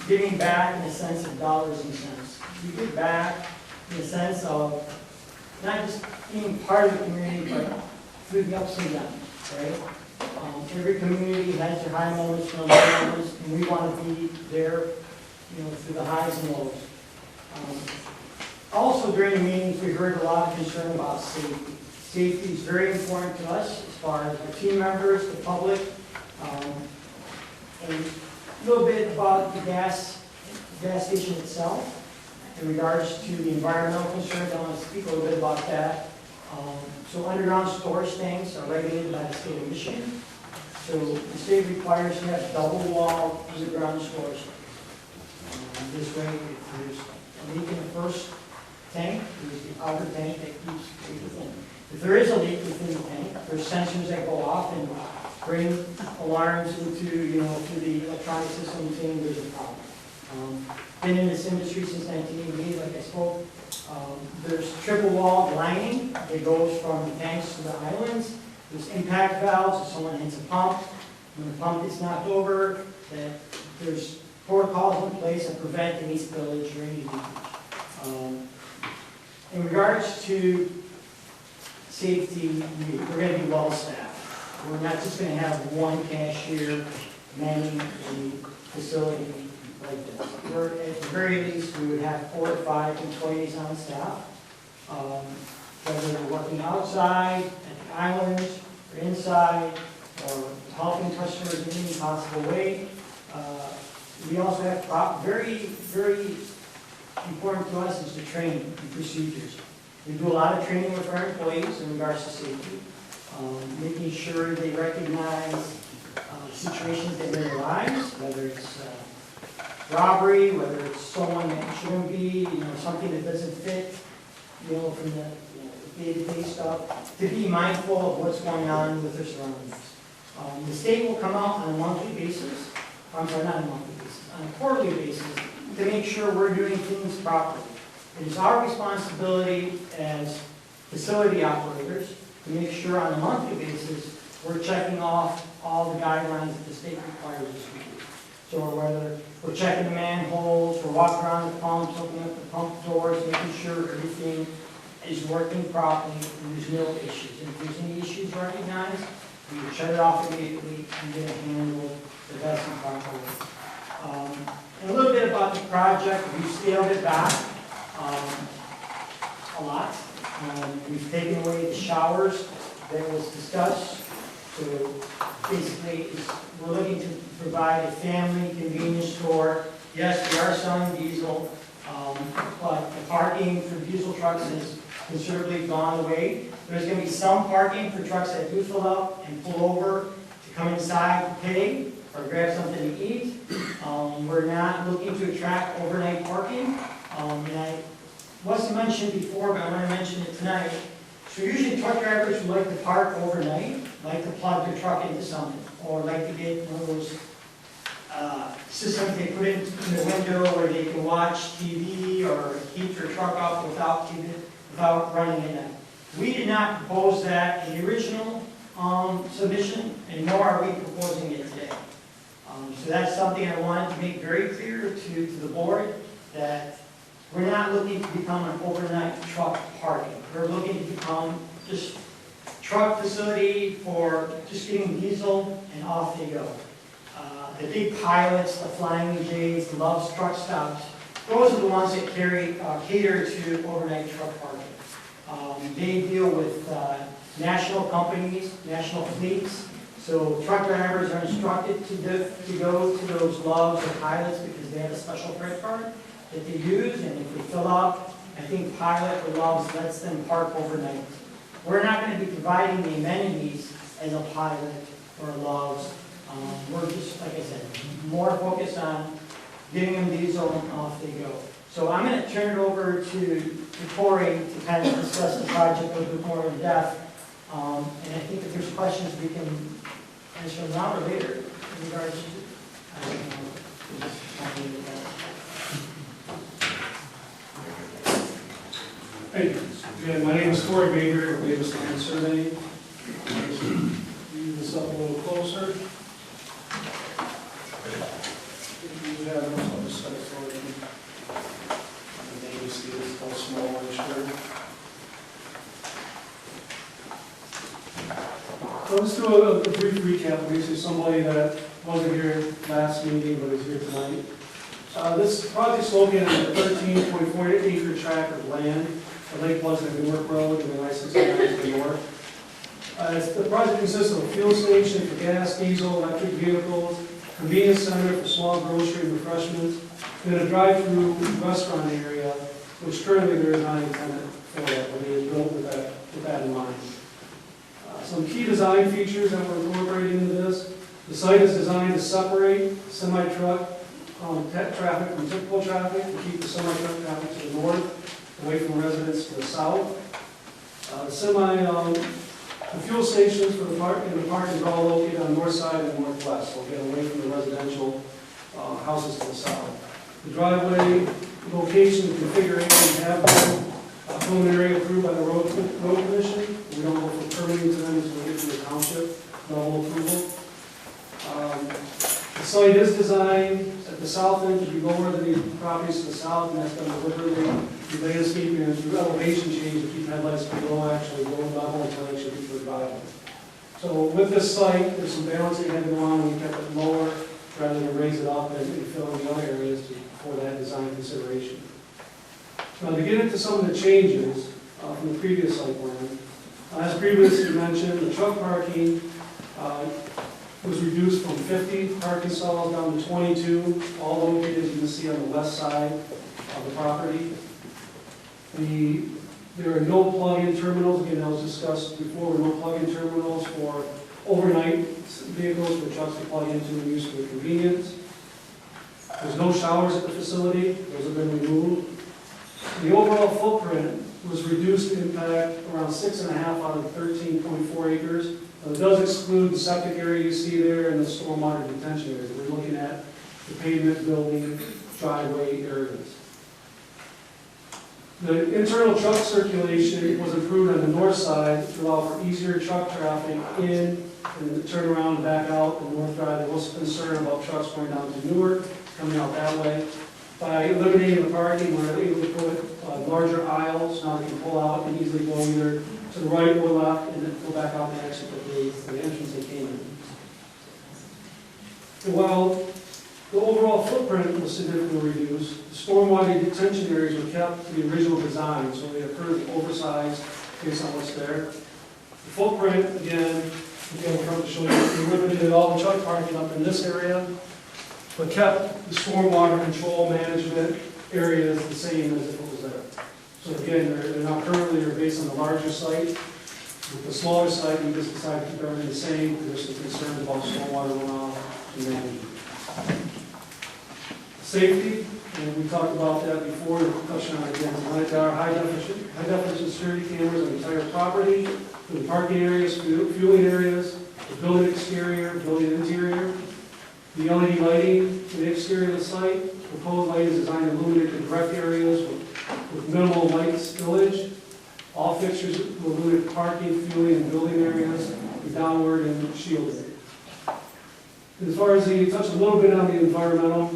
giving back in the sense of dollars and cents. We give back in the sense of not just being part of the community, but through the ups and downs, right? Every community has their high moments and low moments, and we want to be there, through the highs and lows. Also, during the meetings, we heard a lot of concern about safety. Safety is very important to us as far as our team members, the public, and a little bit about the gas station itself. In regards to the environmental concerns, I want to speak a little bit about that. So underground storage tanks are regulated by the state of Michigan. So the state requires to have double-wall underground storage tanks. This way, if there's a leak in the first tank, there's the outer tank that keeps leak within. If there is a leak within the tank, there's sensors that go off and bring alarms into, through the electronic system saying there's a problem. Been in this industry since 1988, like I spoke. There's triple wall lining that goes from the tanks to the islands. There's impact valves if someone hits a pump. When the pump gets knocked over, that there's protocols in place that prevent any spillage or any leakage. In regards to safety, we're going to be well staffed. We're not just going to have one cashier manning the facility like this. We're, at the very least, we would have 4 to 5 employees on staff. Whether they're working outside, at the islands, or inside, or helping customers in any possible way. We also have very, very important to us is the training and procedures. We do a lot of training with our employees in regards to safety, making sure they recognize situations that may arise, whether it's robbery, whether it's someone that shouldn't be, something that doesn't fit, from the day-to-day stuff, to be mindful of what's going on with their surroundings. The state will come out on a monthly basis, I'm sorry, not a monthly basis, on a quarterly basis, to make sure we're doing things properly. It is our responsibility as facility operators to make sure on a monthly basis we're checking off all the guidelines that the state requires us to do. So whether we're checking the manholes, we're walking around the pumps, opening up the pump doors, making sure everything is working properly and there's no issues. And if there's any issues recognized, we will shut it off immediately and get it handled the best and proper way. And a little bit about the project, we've scaled it back a lot. We've taken away the showers that was discussed. So basically, we're looking to provide a family convenience store. Yes, we are selling diesel, but the parking for diesel trucks has considerably gone away. There's going to be some parking for trucks that do fill up and pull over to come inside to pay or grab something to eat. We're not looking to attract overnight parking. And I wasn't mentioned before, but I want to mention it tonight. So usually truck drivers who like to park overnight, like to plug their truck into something, or like to get one of those systems they put in the window where they can watch TV or keep their truck up without running at night. We did not propose that in the original submission, and nor are we proposing it today. So that's something I wanted to make very clear to the board, that we're not looking to become an overnight truck parking. We're looking to become just truck facility for just getting diesel and off they go. The big pilots, the Flying J's, the Love's truck stops, those are the ones that cater to overnight truck parking. They deal with national companies, national fleets. So truck drivers are instructed to go to those Love's or pilots because they have a special credit card that they use, and if they fill up, I think Pilot or Love's lets them park overnight. We're not going to be providing the amenities as a Pilot or a Love's. We're just, like I said, more focused on giving them diesel and off they go. So I'm going to turn it over to Corey to kind of discuss the project a little bit more in depth. And I think if there's questions, we can answer them now or later in regards to, I don't know, Thank you. Again, my name is Corey Baker of Davis Land Survey. Move this up a little closer. You have it, I'll just set it for you. And then you see it's all small and short. So let's do a brief recap. This is somebody that wasn't here last meeting but is here tonight. This project's located on a 13.4 acre tract of land. The lake was in Newark Road, and the license is in Newark. The project consists of a fuel station for gas, diesel, electric vehicles, convenience center for small grocery and refreshments, and a drive-through restaurant area, which currently there is not a tenant for that, but it is built with that in mind. Some key design features that we're incorporating into this: the site is designed to separate semi-truck traffic from typical traffic, to keep the semi-truck traffic to the north, away from residents to the south. The fuel stations for the park and the parking are all located on the north side and northwest, so get away from the residential houses to the south. The driveway location and configuration have been preliminary approved by the road commission. We don't go for permitting to them until we get to the township level approval. The site is designed at the south end to be lower than the properties to the south, and that's done deliberately through landscaping and through elevation change to keep headlights below actually road level until they actually reach the driveway. So with this site, there's some balancing had to go on. We kept it lower rather than raise it up and fill in the other areas for that design consideration. Now, to get into some of the changes from the previous site plan, as previously mentioned, the truck parking was reduced from 50 parking stalls down to 22, all located, as you can see, on the west side of the property. There are no plug-in terminals. Again, that was discussed before. There are no plug-in terminals for overnight vehicles for trucks to plug into and use for convenience. There's no showers at the facility. Those have been removed. The overall footprint was reduced to impact around 6.5 out of 13.4 acres. It does exclude the septic area you see there and the stormwater detention area. We're looking at the pavement, building, driveway areas. The internal truck circulation was improved on the north side to allow for easier truck traffic in and turn around and back out the north drive. There was concern about trucks going down to Newark, coming out that way. By eliminating the parking, we're able to put larger aisles, now they can pull out and easily go either to the right or left and then go back out the exit that the entrance they came in. And while the overall footprint was significantly reduced, the stormwater detention areas were kept to the original design, so they are currently oversized based on what's there. The footprint, again, we're trying to show you, we limited all the truck parking up in this area, but kept the stormwater control management areas the same as if it was there. So again, they're now currently based on the larger site. With the smaller site, we just decided to keep everything the same because there's some concerns about stormwater runoff and management. Safety, and we talked about that before, touching on it again. There are high definition security cameras on the entire property, for the parking areas, fueling areas, the building exterior, building interior. The LED lighting in the exterior of the site, proposed light is designed to illuminate the direct areas with minimal light spillage. All fixtures will illuminate parking, fueling, and building areas, with downward and shielded. As far as touch a little bit on the environmental,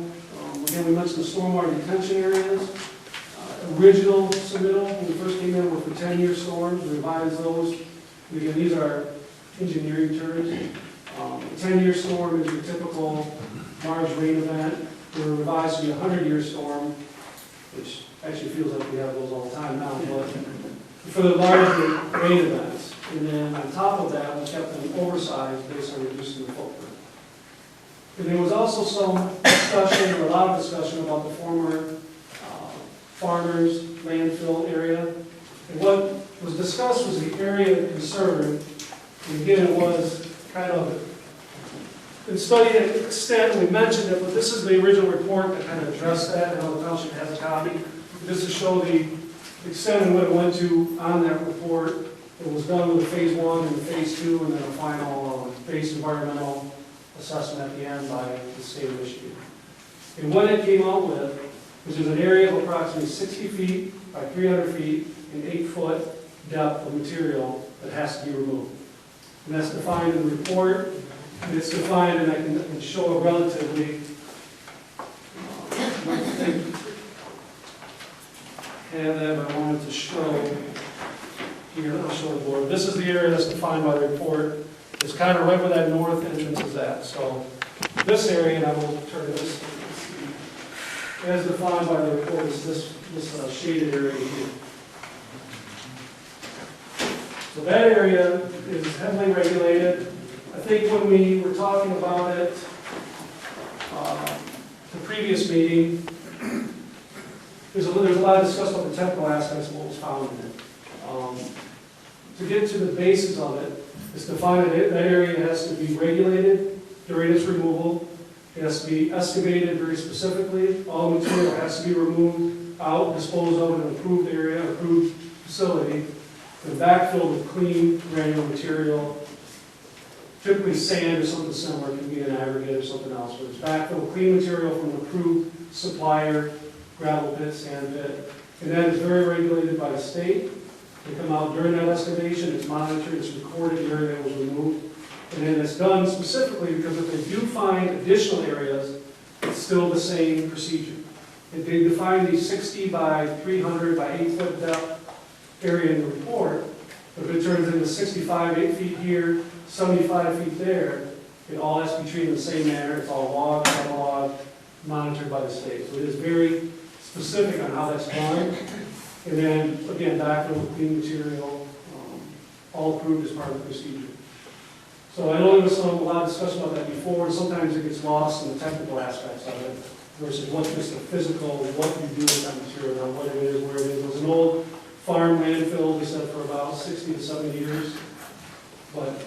again, we mentioned the stormwater detention areas. Original submittal, when we first came in, were for 10-year storms. We revised those. Again, these are engineering terms. 10-year storm is your typical large rain event. We're revised to be a 100-year storm, which actually feels like we have those all the time now, but for the large rain events. And then on top of that, we kept them oversized based on reducing the footprint. And there was also some discussion, or a lot of discussion, about the former farmers landfill area. And what was discussed was the area of concern. And again, it was kind of been studied at extent. We mentioned it, but this is the original report that kind of addressed that. I know the township has a copy. Just to show the extent and what it went to on that report. It was done with a phase 1 and a phase 2, and then a final phase environmental assessment at the end by the state of Michigan. And what it came out with was there's an area of approximately 60 feet by 300 feet and 8-foot depth of material that has to be removed. And that's defined in the report, and it's defined, and I can show a relatively, I think, have that, but I wanted to show here, I'll show the board. This is the area that's defined by the report. It's kind of right where that north entrance is at. So this area, and I will turn this, as defined by the report, is this shaded area here. So that area is heavily regulated. I think when we were talking about it, the previous meeting, there's a lot of discussion about the technical aspects of what was found in it. To get to the basis of it, it's defined that that area has to be regulated during its removal. It has to be excavated very specifically. All material has to be removed out, disposed of in an approved area, approved facility, and backfilled with clean granular material. Typically sand or something similar, can be an aggregate or something else, but it's backfilled, clean material from an approved supplier, gravel pit, sand pit. And that is very regulated by the state. They come out during that excavation, it's monitored, it's recorded the area that was removed. And then it's done specifically because if they do find additional areas, it's still the same procedure. If they define these 60 by 300 by 8-foot depth area in the report, but if it turns into 65, 8 feet here, 75 feet there, it all has to be treated in the same manner. It's all logged, cataloged, monitored by the state. So it is very specific on how that's done. And then, again, backfilled with clean material, all approved as part of the procedure. So I know there was a lot of discussion about that before, and sometimes it gets lost in the technical aspects of it, versus what's just the physical, what you do with that material, now what it is, where it is. It was an old farm landfill, they said, for about 60 to 70 years. But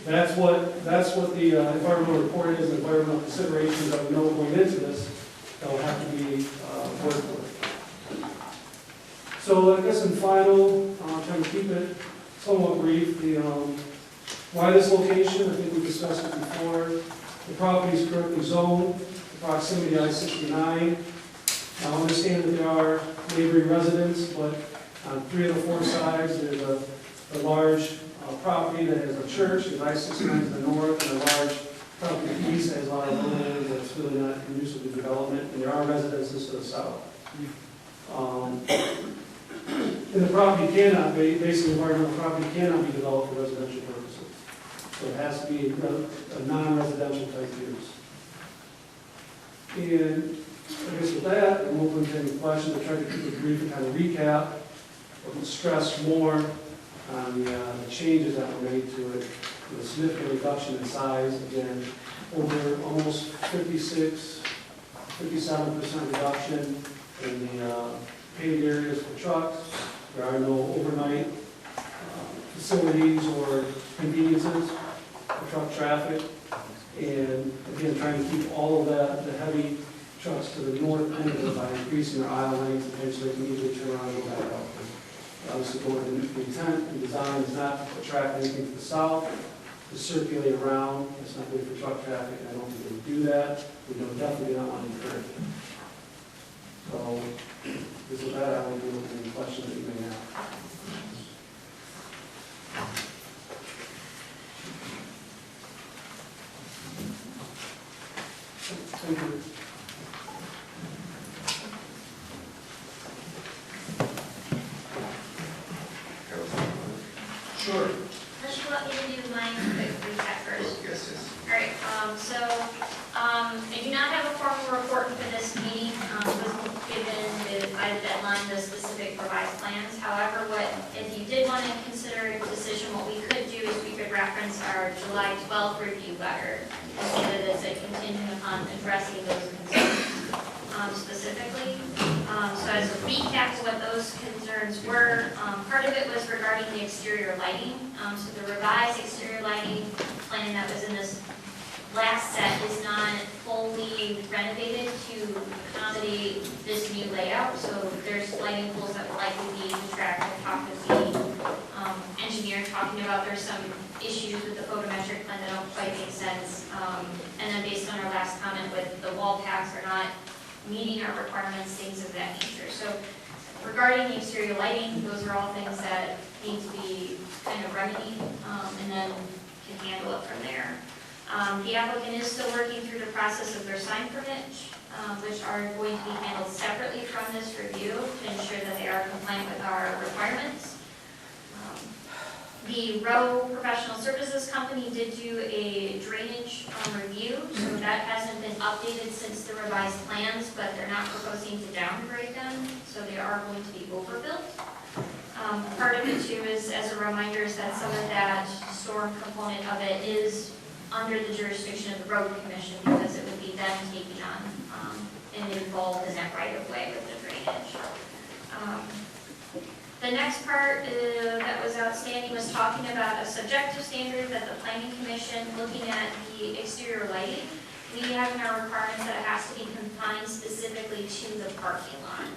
that's what the environmental report is, environmental considerations that we know going into this that will have to be worked with. So I guess in final, trying to keep it somewhat brief, why this location, I think we discussed it before. The property is currently zoned, the proximity to I-69. I understand that there are neighboring residents, but on 3 of the 4 sides, there's a large property that has a church, there's I-69 to the north, and a large property to the east that has a lot of land that's really not conducive to development, and there are residences to the south. And the property cannot be, basically environmental property cannot be developed for residential purposes. So it has to be a non-residential type use. And I guess with that, I'm open to any questions. I tried to keep it brief and kind of recap, but stress more on the changes that were made to it. With a significant reduction in size, again, over almost 57% reduction in the paved areas for trucks. There are no overnight facilities or conveniences for truck traffic. And again, trying to keep all of that, the heavy trucks to the north end of it by increasing their aisle length, potentially they can easily turn around and go back out. Obviously, the intent and design is not to attract anything to the south, to circulate around. It's not good for truck traffic, and I don't think we would do that. We don't definitely not want to encourage it. So, with that, I will deal with any questions that you may have. Thank you. Sure. Unless you want me to do mine quick recap first. Yes. All right, I do not have a formal report for this meeting. Wasn't given by the deadline the specific revised plans. However, if you did want to consider a decision, what we could do is we could reference our July 12th review letter and say that it's a contingent upon addressing those concerns specifically. So as a recap of what those concerns were, part of it was regarding the exterior lighting. So the revised exterior lighting plan that was in this last set is not fully renovated to accommodate this new layout. So there's lighting poles that will likely be detracted. I talked with the engineer talking about there's some issues with the photometric plan that don't quite make sense. And then based on our last comment with the wall packs are not meeting our requirements, things of that nature. So Regarding the exterior lighting, those are all things that need to be kind of remedied, and then can handle it from there. The applicant is still working through the process of their sign permits, which are going to be handled separately from this review to ensure that they are compliant with our requirements. The Rowe Professional Services Company did do a drainage review, so that hasn't been updated since the revised plans, but they're not proposing to downgrade them, so they are going to be overbuilt. Part of it too is, as a reminder, is that some of that storm component of it is under the jurisdiction of the road commission because it would be them taking on and involved in that right of way with the drainage. The next part that was outstanding was talking about a subjective standard that the planning commission, looking at the exterior lighting, we have in our requirements that it has to be confined specifically to the parking lot.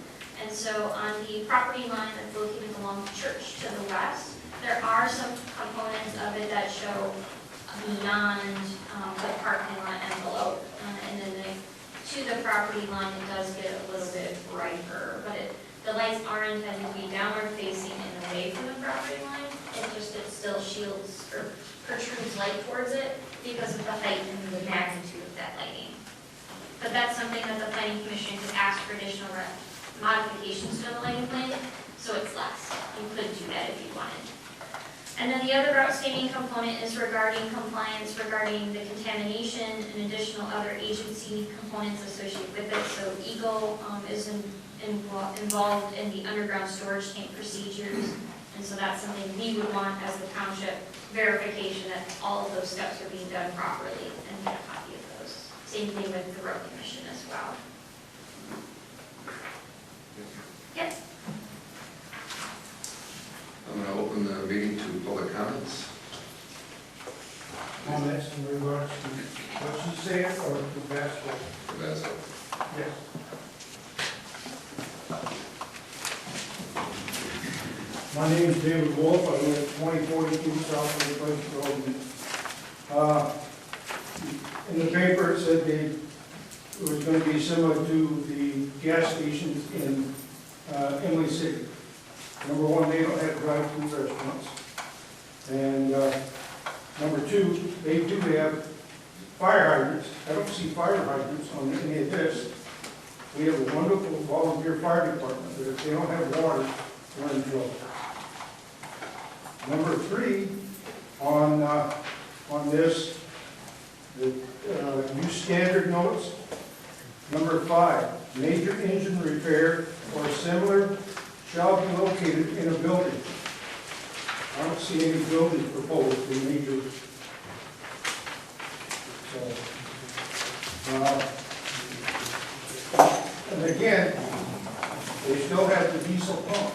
And so on the property line that's located along the church to the west, there are some components of it that show beyond the parking lot envelope. And then to the property line, it does get a little bit brighter, but the lights are intended to be downward facing and away from the property line. It still shields or protrudes light towards it because of the height and the magnitude of that lighting. But that's something that the planning commission could ask for additional modifications to the lighting plan, so it's less. You could do that if you wanted. And then the other outstanding component is regarding compliance, regarding the contamination and additional other agency components associated with it. So Eagle is involved in the underground storage tank procedures, and so that's something we would want as the township verification that all of those steps are being done properly, and get a copy of those. Same thing with the road commission as well. Yes. I'm going to open the meeting to public comments. Comments in regards to what you said or to basketball? Vasco. Yes. My name is David Wolf. I live at 2042 South of the Place Road. In the paper, it said it was going to be similar to the gas stations in Emily City. Number one, they don't have drive-through restaurants. And number two, they do have fire hydrants. I don't see fire hydrants on any of this. We have a wonderful volunteer fire department, but if they don't have water, we're in trouble. Number three, on this, the new standard notes. Number 5, major engine repair or similar shall be located in a building. I don't see any building proposed for major. And again, they still have the diesel pump.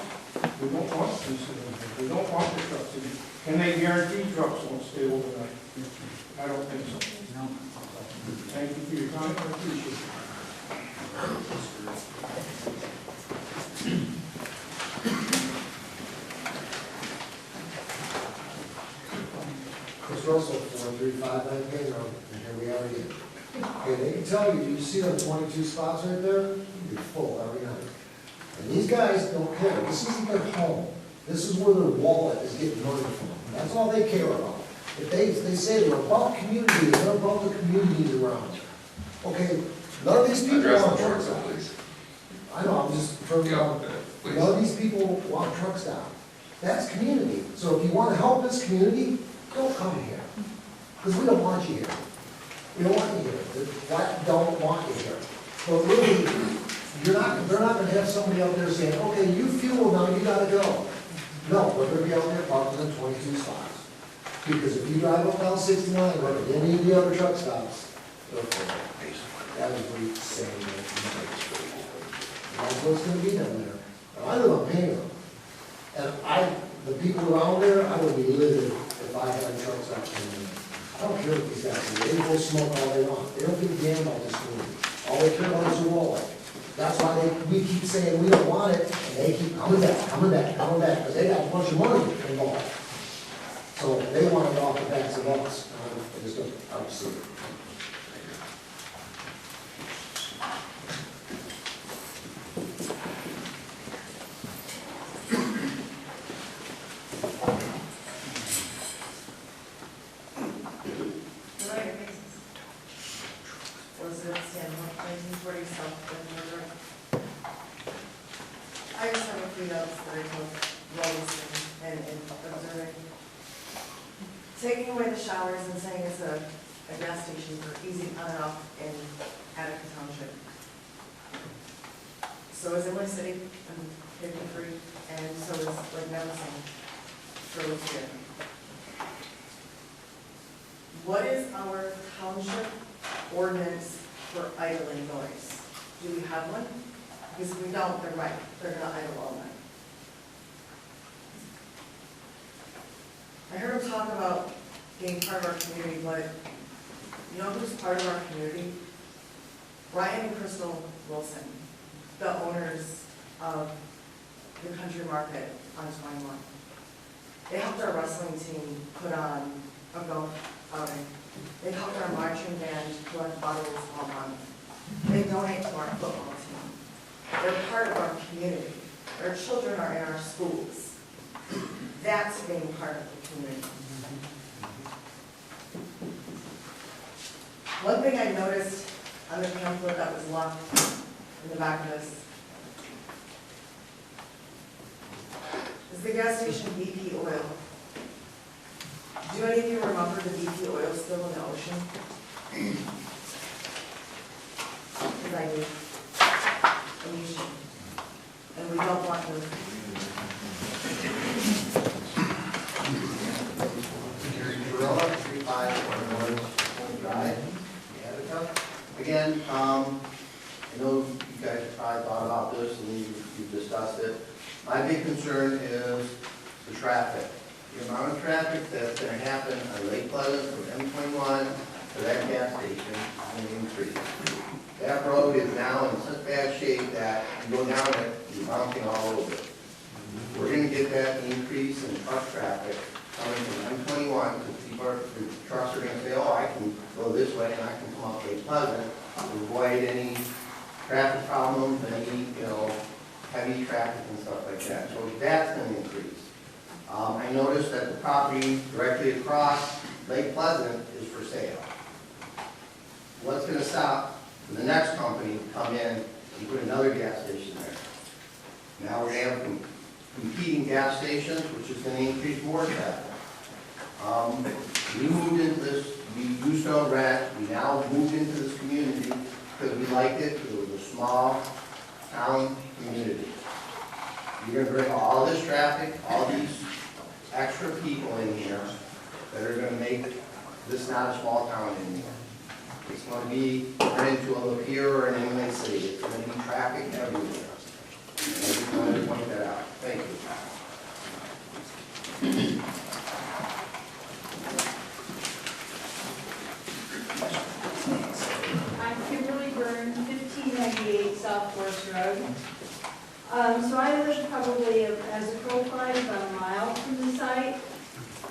We don't want diesel. We don't want the trucks. Can they guarantee trucks won't stay overnight? I don't think so. No. Thank you for your time. I appreciate it. Chris Russell, 435 Bay Road, and here we are again. Okay, they can tell you, you see those 22 spots right there? You'll be full every night. And these guys don't care. This isn't their home. This is where their wallet is getting money from. That's all they care about. If they say they're about community, they're about the communities around. Okay, none of these people Address want the board, trucks so down. please. I know, I'm just throwing out. Please. None of these people want trucks down. That's community. So if you want to help this community, don't come here. Because we don't want you here. We don't want you here. The black don't want you here. But really, they're not going to have somebody out there saying, okay, you fuel now, you got to go. No, we're going to be out there parking in 22 spots. Because if you drive up down 69 or any of the other truck stops, they're full. That is what he's saying. That's what's going to be down there. Now, I live on Payne. And the people around there, I would be livid if I had trucks out there. I don't care what these guys do. They can go smoke all they want. They don't give a damn about this community. All they care about is their wallet. That's why we keep saying we don't want it, and they keep coming back, because they got a bunch of money involved. So they want it off the backs of us. I just don't see it. taking away the showers and saying it's a gas station for easy on and off in Attica Township. So is Emily City, 53, and so is Lake Medicine, for here. What is our township ordinance for idling noise? Do we have one? Because if we don't, they're right, they're gonna idle all night. I heard him talk about being part of our community, but you know who's part of our community? Ryan and Crystal Wilson, the owners of the Country Market on 21. They helped our wrestling team put on a golf outing. They helped our marching band collect bottles all month. They donate to our football team. They're part of our community. Their children are in our schools. That's being part of the community. One thing I noticed on the pamphlet that was left in the back of this is the gas station BP oil. Do any of you remember the BP oil spill in the ocean? Because I do. And you should. And we don't want to. Gary Girella, 35 North Drive, Attica. Again, I know you guys probably thought about this and you've discussed it. My big concern is the traffic. The amount of traffic that's going to happen on Lake Pleasant from M21 to that gas station is going to increase. That road is now in such bad shape that you go down it, you're bouncing all over it. We're going to get that increase in truck traffic coming from M21 because the trucks are going to say, oh, I can go this way and I can come up Lake Pleasant to avoid any traffic problems, any, heavy traffic and stuff like that. So that's going to increase. I noticed that the property directly across Lake Pleasant is for sale. What's going to stop for the next company to come in and put another gas station there? Now we're going to have competing gas stations, which is going to increase more traffic. We moved into this, we used to own rent, we now moved into this community because we liked it, because it was a small town community. You're going to bring all this traffic, all these extra people in here that are going to make this not a small town anymore. It's going to be turned into a Lapeer or an inland city. It's going to be traffic everywhere. And I just wanted to point that out. Thank you. I'm Kimberly Byrne, 1598 South Forest Road. So I live probably, as a crow flies, about a mile from the site.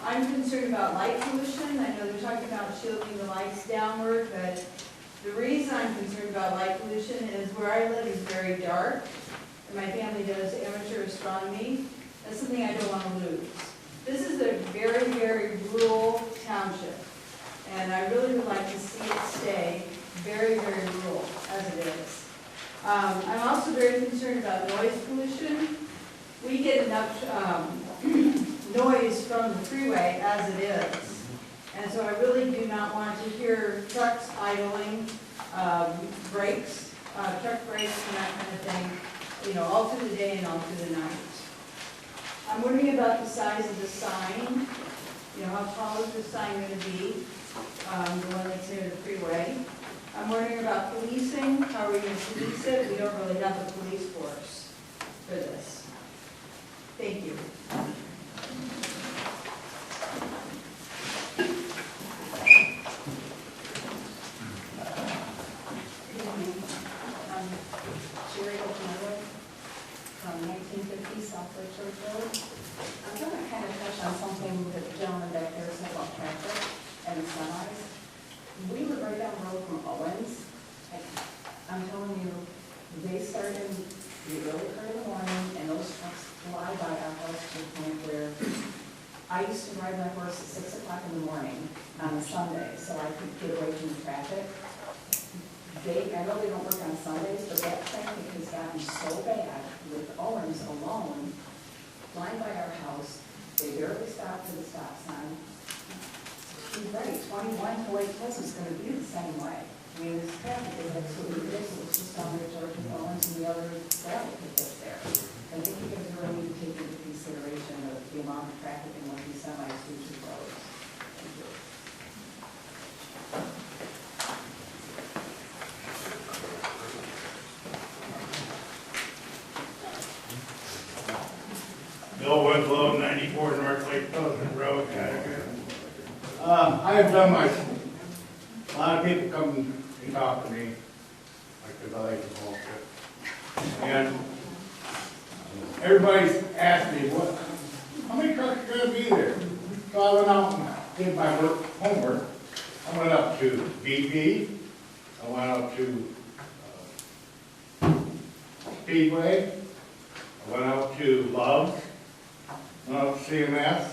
I'm concerned about light pollution. I know they're talking about shielding the lights downward, but the reason I'm concerned about light pollution is where I live is very dark, and my family does amateur astronomy. That's something I don't want to lose. This is a very, very rural township, and I really would like to see it stay very, very rural as it is. I'm also very concerned about noise pollution. We get enough noise from the freeway as it is. And so I really do not want to hear trucks idling, brakes, truck brakes and that kind of thing, all through the day and all through the night. I'm wondering about the size of the sign. How tall is the sign going to be? The one that's near the freeway. I'm wondering about policing. How are we going to police it? We don't really have a police force for this. Thank you. Jerry O'Connor from 1950 South Lake Church Road. I'm going to kind of touch on something that the gentleman back there said about traffic and semis. We live right down the road from Owens. I'm telling you, they start in the early part of the morning, and those trucks fly by our house to the point where I used to ride my horse at 6 o'clock in the morning on a Sunday, so I could get away from the traffic. I know they don't work on Sundays, but that traffic has gotten so bad with Owens alone, flying by our house. They barely stop to the stop sign. he's right, 21 to Lake Hills is gonna be the same way. I mean, this traffic is absolutely ridiculous, just down there, George and Owens and the other gravel pit that's there. I think you guys really need to take into consideration the amount of traffic in one of these semi-exclusive roads. Thank you. Bill Winslow, 94 North Lake Pleasant Road, Attica. I have done my, a lot of people come and talk to me, like the like the bullshit. And everybody's asked me, how many trucks are gonna be there? So I went out and did my homework. I went up to BP, I went up to Speedway, I went out to Love's, CMS.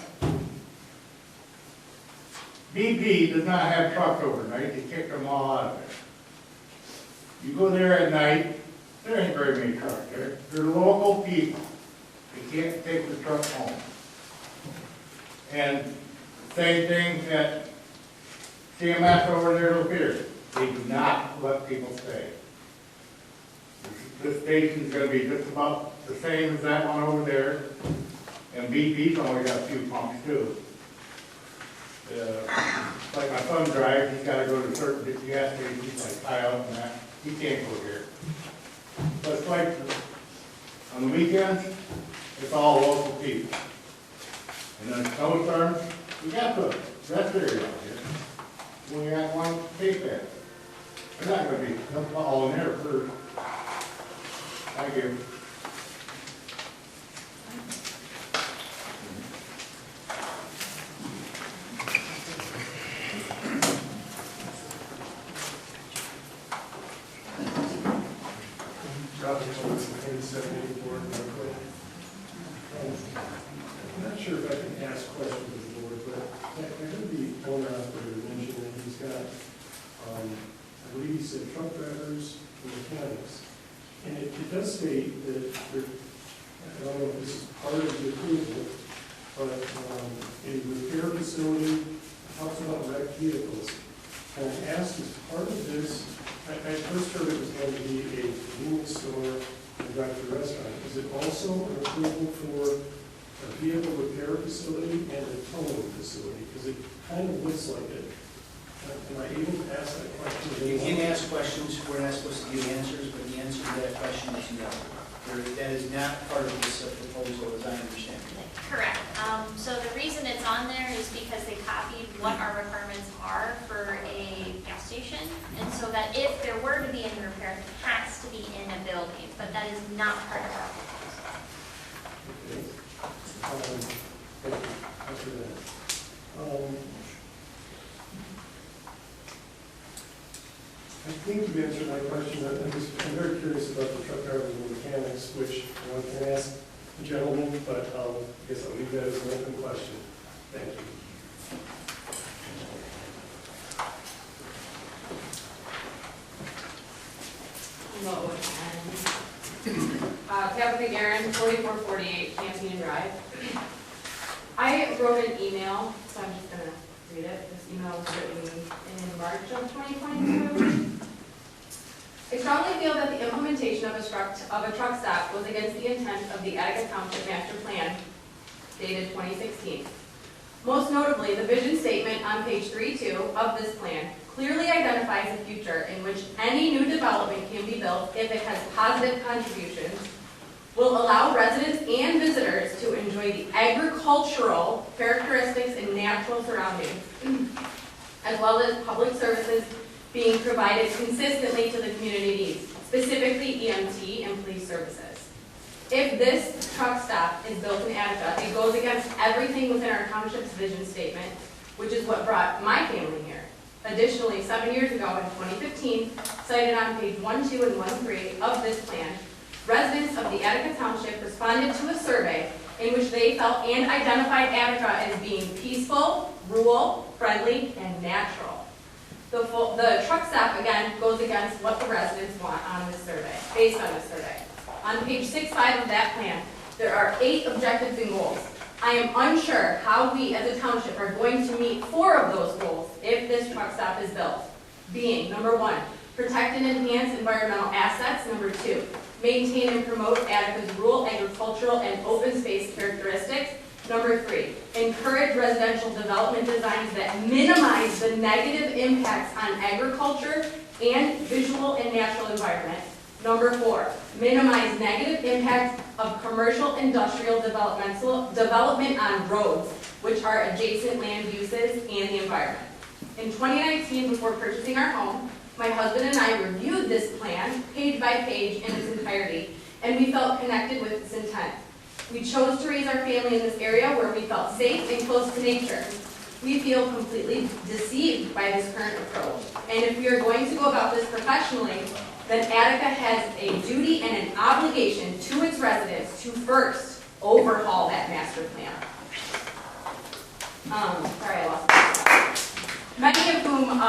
BP does not have trucks overnight, they kicked them all out of there. You go there at night, there ain't very many trucks there. They're local people. They can't take the truck home. And same thing at CMS over there in Lapeer. They do not let people stay. This station's gonna be just about the same as that one over there. And BP's only got a few pumps too. Like my son drives, he's gotta go to certain gas stations like Kyle and that. He can't go here. But it's like on the weekends, it's all local people. And then snowstorms, we got the rest area out here. We got one tape at. They're not gonna be all in there first. Thank you. I'm not sure if I can ask questions of the board, but I heard the owner operator mention that he's got, I believe he said truck drivers and mechanics. And it does state that there, I don't know if this is part of the approval, but a repair facility talks about wrecked vehicles. And I asked, as part of this, I first heard it was going to be a convenience store and drive-through restaurant. Is it also an approval for a vehicle repair facility and a towing facility? Because it kind of looks like it. Am I able to ask that question? You can ask questions, we're not supposed to give answers, but the answer to that question is no. That is not part of this proposal, as I understand it. Correct. So the reason it's on there is because they copied what our requirements are for a gas station. And so that if there were to be any repair, it has to be in a building, but that is not part of our proposal. Thank you. After that. I think you answered my question. I'm very curious about the truck drivers and mechanics, which one can ask the gentleman, but I guess I'll leave that as an open question. Thank you. Tabitha Guerin, 4448 Camping Drive. I wrote an email, so I'm just going to read it. This email was written in March of 2022. I strongly feel that the implementation of a truck stop was against the intent of the Attica Township Master Plan, dated 2016. Most notably, the vision statement on page 3.2 of this plan clearly identifies a future in which any new development can be built if it has positive contributions, will allow residents and visitors to enjoy the agricultural characteristics and natural surroundings, as well as public services being provided consistently to the community needs, specifically EMT and police services. If this truck stop is built in Attica, it goes against everything within our township's vision statement, which is what brought my family here. Additionally, 7 years ago in 2015, cited on page 1, 2, and 1, 3 of this plan, residents of the Attica Township responded to a survey in which they felt and identified Attica as being peaceful, rural, friendly, and natural. The truck stop, again, goes against what the residents want on this survey, based on this survey. On page 6.5 of that plan, there are 8 objectives and goals. I am unsure how we as a township are going to meet 4 of those goals if this truck stop is built. Being, number 1, protect and enhance environmental assets. Number 2, maintain and promote Attica's rural, agricultural, and open space characteristics. Number 3, encourage residential development designs that minimize the negative impacts on agriculture and visual and natural environment. Number 4, minimize negative impact of commercial industrial development on roads, which are adjacent land uses and the environment. In 2019, before purchasing our home, my husband and I reviewed this plan page by page in its entirety, and we felt connected with its intent. We chose to raise our family in this area where we felt safe and close to nature. We feel completely deceived by this current approach, and if we are going to go about this professionally, then Attica has a duty and an obligation to its residents to first overhaul that master plan. Sorry, I lost my spot. Many of whom,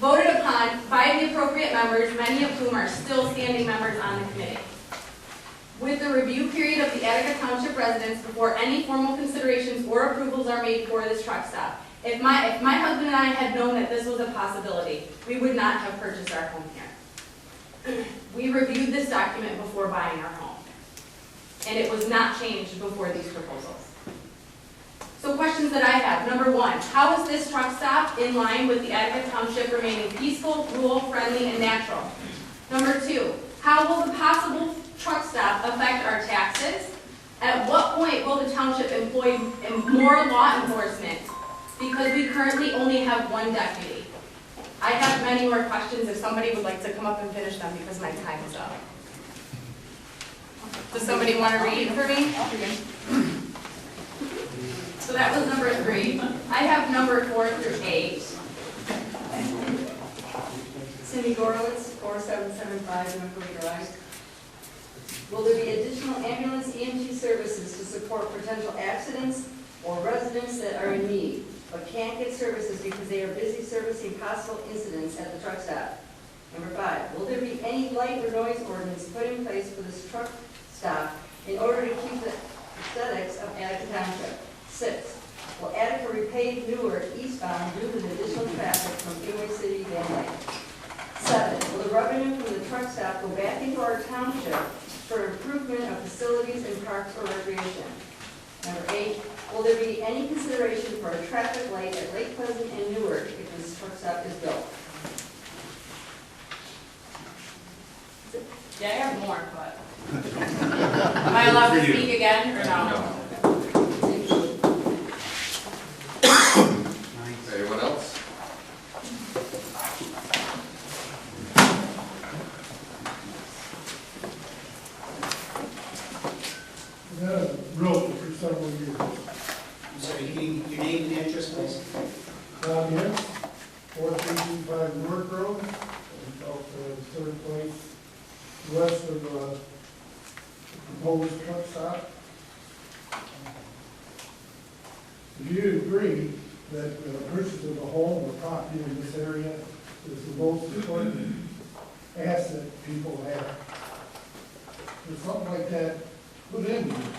voted upon by the appropriate members, many of whom are still standing members on the committee. With the review period of the Attica Township residents before any formal considerations or approvals are made for this truck stop, if my husband and I had known that this was a possibility, we would not have purchased our home here. We reviewed this document before buying our home, and it was not changed before these proposals. So questions that I have. Number 1, how is this truck stop in line with the Attica Township remaining peaceful, rural, friendly, and natural? Number 2, how will the possible truck stop affect our taxes? At what point will the township employ more law enforcement? Because we currently only have 1 deputy. I have many more questions if somebody would like to come up and finish them because my time is up. Does somebody want to read for me? So that was number 3. I have number 4 through 8. Cindy Gorlitz, 4775 Newark Drive. Will there be additional ambulance EMT services to support potential accidents or residents that are in need, but can't get services because they are busy servicing possible incidents at the truck stop? Number 5, will there be any light or noise ordinance put in place for this truck stop in order to keep the aesthetics of Attica Township? 6, will Attica repave Newark eastbound due to the additional traffic from Gateway City Van Lake? 7, will the revenue from the truck stop go back into our township for improvement of facilities and parks or recreation? Number 8, will there be any consideration for a traffic light at Lake Pleasant and Newark if this truck stop is built? Yeah, I have more, but am I allowed to speak again or no? Anyone else? Yeah, wrote for several years. I'm sorry, your name and address, please? Yes, 4325 Newark Road, about the 3rd place west of the proposed truck stop. If you agree that the purchase of a home or property in this area is the most important asset people have, if something like that put in here,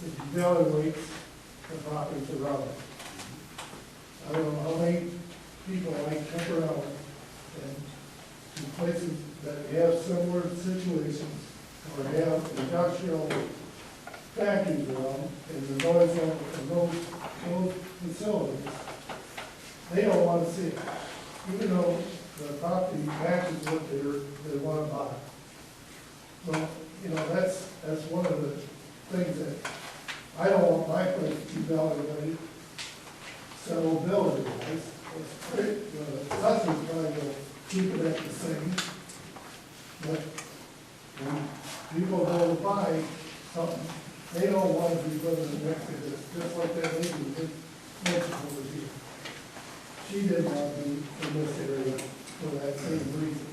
it evaluates the properties around it. I don't know how many people like come around and in places that have similar situations or have industrial factories around and the noise from those facilities, they don't want to see it, even though the property matches what they want to buy. So, you know, that's one of the things that I don't want my place to be evaluated. Sellability wise, it's pretty, the assessors probably will keep it at the same. But when people go to buy something, they don't want to be living next to this, just like that lady that mentioned over here. She didn't want to be in this area for that same reason.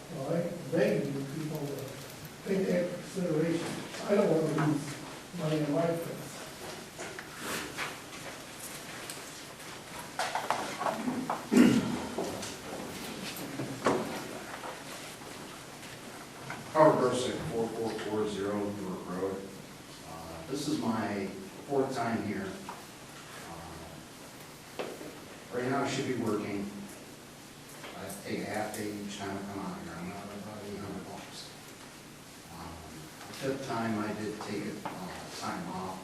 So I beg you people to take that into consideration. I don't want to lose money in my place. Howard Bursick, 4440 Newark Road. This is my 4th time here. Right now I should be working. I take a half day each time I come out here. I'm not about $800. The 5th time I did take a time off,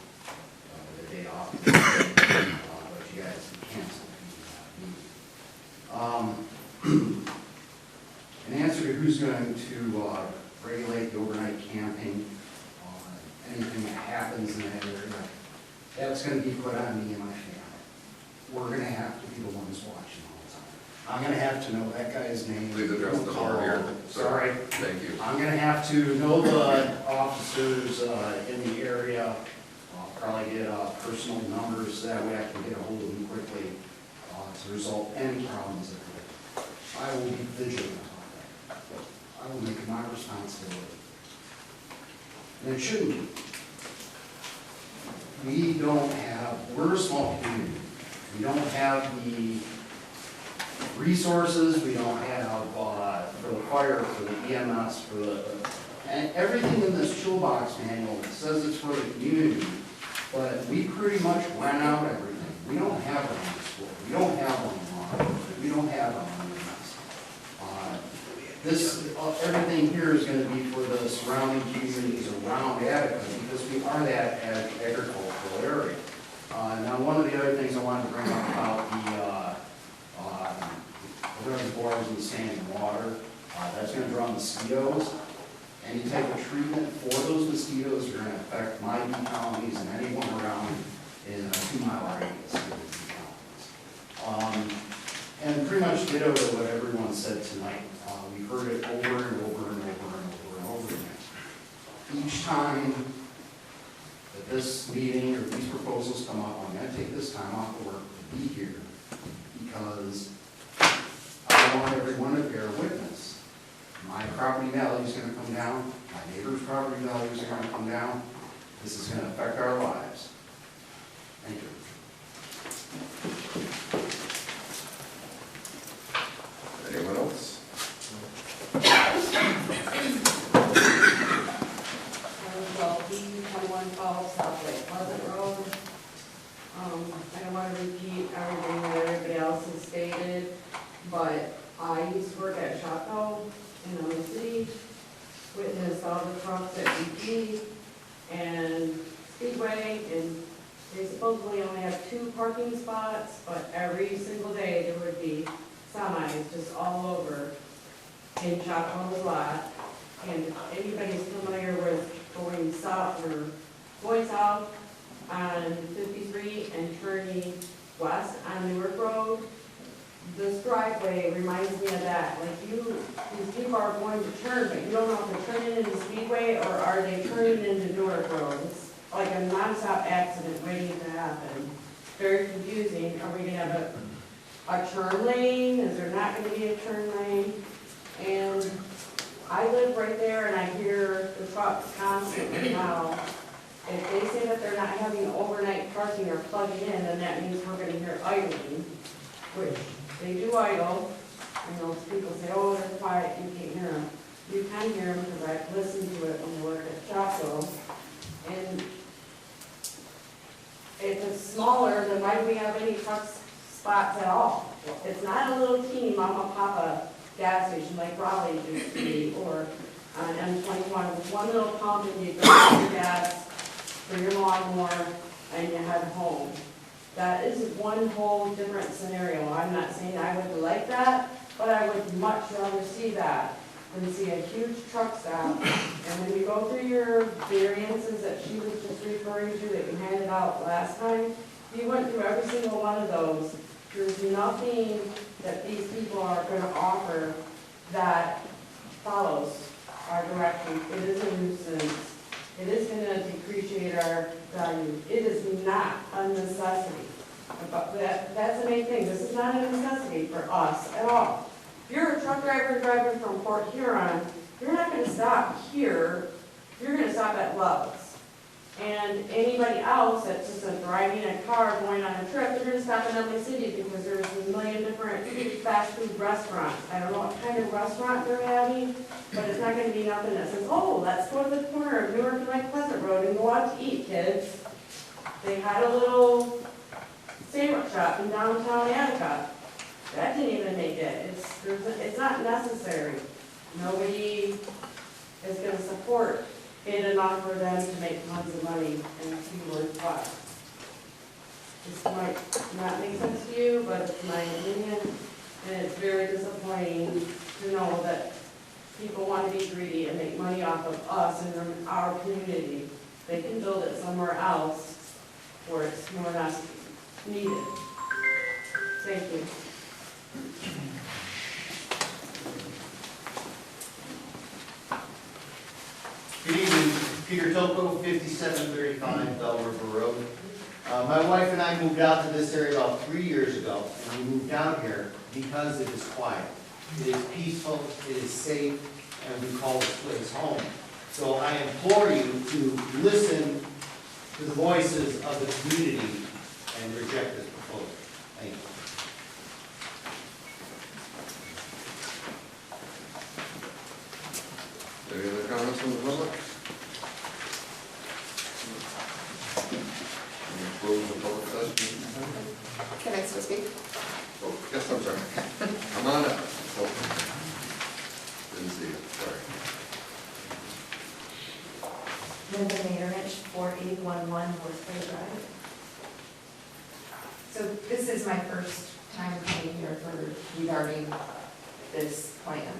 the day off, but you guys canceled the meeting. In answer to who's going to regulate the overnight camping, anything that happens in that area, that's going to be put on me and my family. We're going to have to be the ones watching all the time. I'm going to have to know that guy's name. Please address the board here. Sorry. Thank you. I'm going to have to know the officers in the area. I'll probably get personal numbers, that way I can get a hold of them quickly to resolve any problems that there. I will be vigilant on that. I will make it my responsibility. And it shouldn't be. We're a small community. We don't have the resources, we don't have for the fire, for the EMS, and everything in this toolbox manual says it's for the community, but we pretty much rent out everything. We don't have our own school, we don't have our own law, we don't have our own EMS. Everything here is going to be for the surrounding communities around Attica because we are that agricultural area. Now, one of the other things I wanted to bring up about the reservoirs and the standing water, that's going to draw mosquitoes. Any type of treatment for those mosquitoes are going to affect my bee colonies and anyone around in a 2-mile radius of the bee colonies. And pretty much ditto to what everyone said tonight. We've heard it over and over and over and over and over again. Each time that this meeting or these proposals come up, I'm going to take this time off of work to be here because I want everyone to bear witness. My property value is going to come down. My neighbor's property values are going to come down. This is going to affect our lives. Thank you. Anyone else? Well, B21 Falls, South Lake Pleasant Road. I don't want to repeat everything that everybody else has stated, but I used to work at Chaco in the city, witnessed all the trucks at BP and Speedway, and they supposedly only have 2 parking spots, but every single day there would be semis just all over in Chaco's lot. And if anybody's familiar with going south on 53 and turning west on Newark Road, this driveway reminds me of that. Like these people are going to turn, but you don't know if they're turning into Speedway or are they turning into Newark Road. It's like a nonstop accident waiting to happen. Very confusing. Are we going to have a turn lane? Is there not going to be a turn lane? And I live right there and I hear the trucks constantly now. If they say that they're not having overnight parking or plugging in, then that means we're going to hear idling, which they do idle. You know, people say, oh, they're quiet, you can't hear them. You can hear them because I've listened to it when we work at Chaco. And if it's smaller, then why do we have any truck spots at all? It's not a little teeny mama papa gas station like Raleigh used to be, or on M21 with one little pump and you go get your gas for your lawnmower and you head home. That is one whole different scenario. I'm not saying I would like that, but I would much rather see that than see a huge truck stop. And when you go through your variances that she was just referring to that you handed out last time, you went through every single one of those. There's nothing that these people are going to offer that follows our direction. It is a nuisance. It is going to depreciate our value. It is not a necessity. But that's the main thing. This is not a necessity for us at all. If you're a truck driver driving from Port Huron, you're not going to stop here. You're going to stop at Love's. And anybody else that's just driving a car going on a trip, they're going to stop in LA City because there's a million different fast food restaurants. I don't know what kind of restaurant they're having, but it's not going to be nothing that says, oh, let's go to the corner of Newark and Lake Pleasant Road and go out to eat, kids. They had a little sandwich shop in downtown Attica. That didn't even make it. It's not necessary. Nobody is gonna support it enough for them to make tons of money and be worthwhile. This might not make sense to you, but it's my opinion, and it's very disappointing to know that people want to be greedy and make money off of us and our community. They can build it somewhere else where it's more not needed. Thank you. Good evening, Peter Topo, 5735 Bell River Road. My wife and I moved out to this area about 3 years ago, and we moved down here because it is quiet. It is peaceful, it is safe, and we call this place home. So I implore you to listen to the voices of the community and reject this proposal. Thank you. Any other comments from the public? Any close the public session? Can I still speak? Oh, yes, I'm sorry. Come on up. Oh. Didn't see it, sorry. Linda Mayorich, 4811 North Drive. So this is my first time coming here regarding this plan.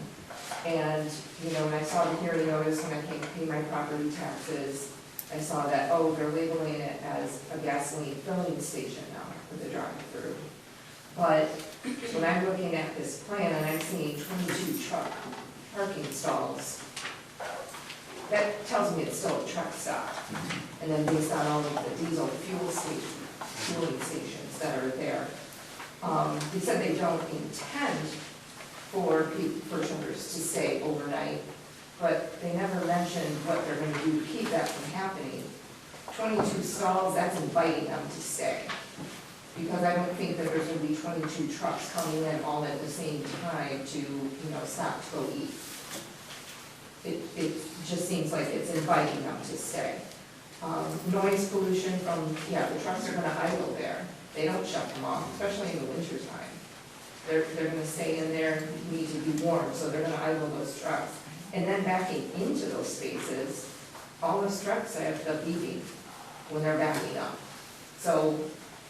And, you know, when I saw the hearing notice, when I came to pay my property taxes, I saw that, oh, they're labeling it as a gasoline filling station now with a drive-through. But when I'm looking at this plan and I'm seeing 22 truck parking stalls, that tells me it's still a truck stop. And then based on all of the diesel fueling stations that are there, he said they don't intend for truckers to stay overnight, but they never mentioned what they're going to do to keep that from happening. 22 stalls, that's inviting them to stay. Because I don't think that there's going to be 22 trucks coming in all at the same time to, you know, stop to go eat. It just seems like it's inviting them to stay. Noise pollution from, the trucks are going to idle there. They don't shut them off, especially in the wintertime. They're going to stay in there, need to be warm, so they're going to idle those trucks. And then backing into those spaces, all those trucks have the beeping when they're backing up. So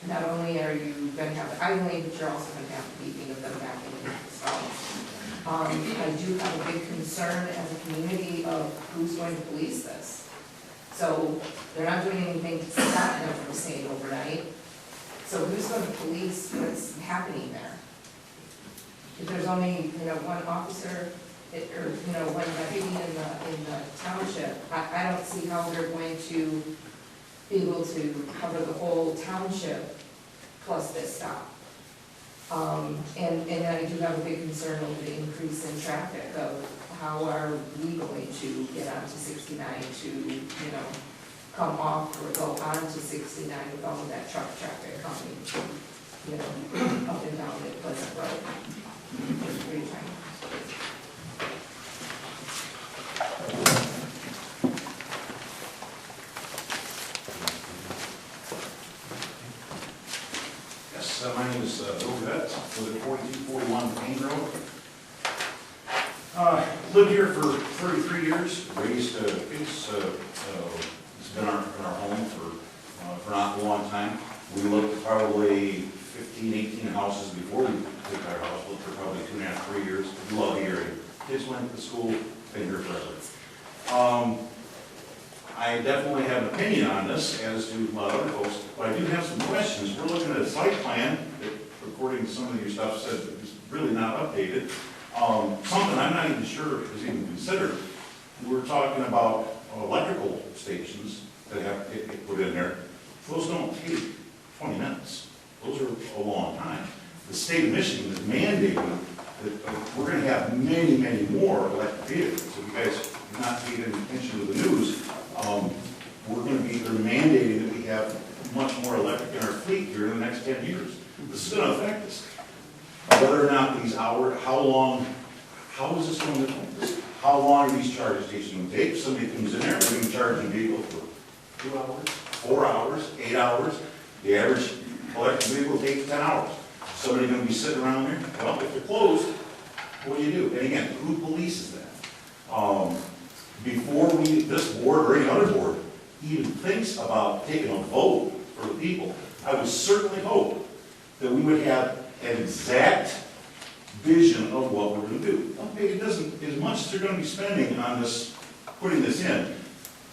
not only are you going to have the idling, but you're also going to have the beeping of them backing into the stalls. I do have a big concern as a community of who's going to police this. So they're not doing anything to stop them from staying overnight. So who's going to police what's happening there? If there's only, one officer, or, one deputy in the township, I don't see how they're going to be able to cover the whole township plus this stop. And I do have a big concern over the increase in traffic of how are we going to get onto 69 to, come off or go onto 69 with all of that truck traffic coming, up and down the Pleasant Road. It's pretty tiny. Yes, my name is Bill Vett, live at 4241 Payne Road. Lived here for 33 years, raised pigs. It's been our home for not a long time. We looked at probably 15, 18 houses before we took our house. Lived for probably 2.5, 3 years. We love the area. Kids went to school, been here forever. I definitely have an opinion on this, as do a lot of other folks, but I do have some questions. We're looking at a site plan that, according to some of your stuff, said is really not updated. Something I'm not even sure is even considered. We're talking about electrical stations that have to get put in there. Those don't take 20 minutes. Those are a long time. The state of Michigan is mandating that we're going to have many, many more electric vehicles. So if you guys have not paid any attention to the news, we're going to be mandating that we have much more electric in our fleet here in the next 10 years. This is going to affect us. Whether or not these hours, how is this going to affect us? How long are these charging stations going to take? If somebody comes in there, they're going to charge a vehicle for 2 hours, 4 hours, 8 hours. The average collection vehicle will take 10 hours. Somebody gonna be sitting around there? Well, if they're closed, what do? And again, who polices that? Before this board or any other board even thinks about taking a vote for the people, I would certainly hope that we would have an exact vision of what we're gonna do. Okay, it doesn't, as much as they're gonna be spending on this, putting this in,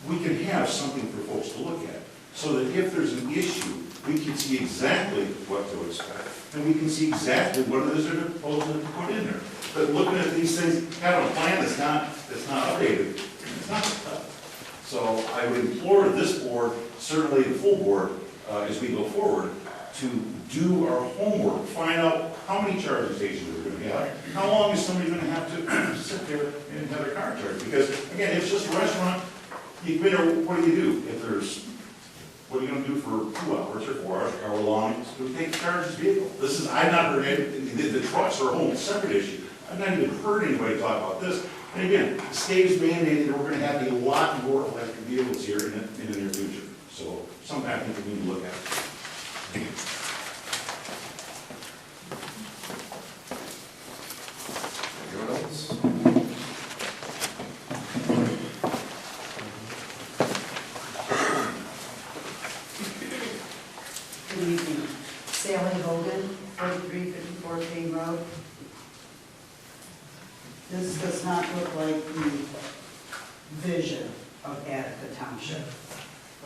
we can have something for folks to look at, so that if there's an issue, we can see exactly what to expect, and we can see exactly what it is they're proposing to put in there. But looking at these things, having a plan that's not updated, it's not tough. So I would implore this board, certainly the full board, as we go forward, to do our homework, find out how many charging stations we're going to have, how long is somebody going to have to sit there and have their car charged? Because again, if it's just a restaurant, you come in there, what do? If there's, what are you going to do for 2 hours or 4 hours, however long it's going to take to charge this vehicle? This is, I've not heard any, the trucks are a whole separate issue. I've not even heard anybody talk about this. And again, the state is mandating that we're going to have a lot more electric vehicles here in the near future. So something I think we need to look at. Anyone else? Good evening. Sally Hogan, 4354 King Road. This does not look like the vision of Attica Township,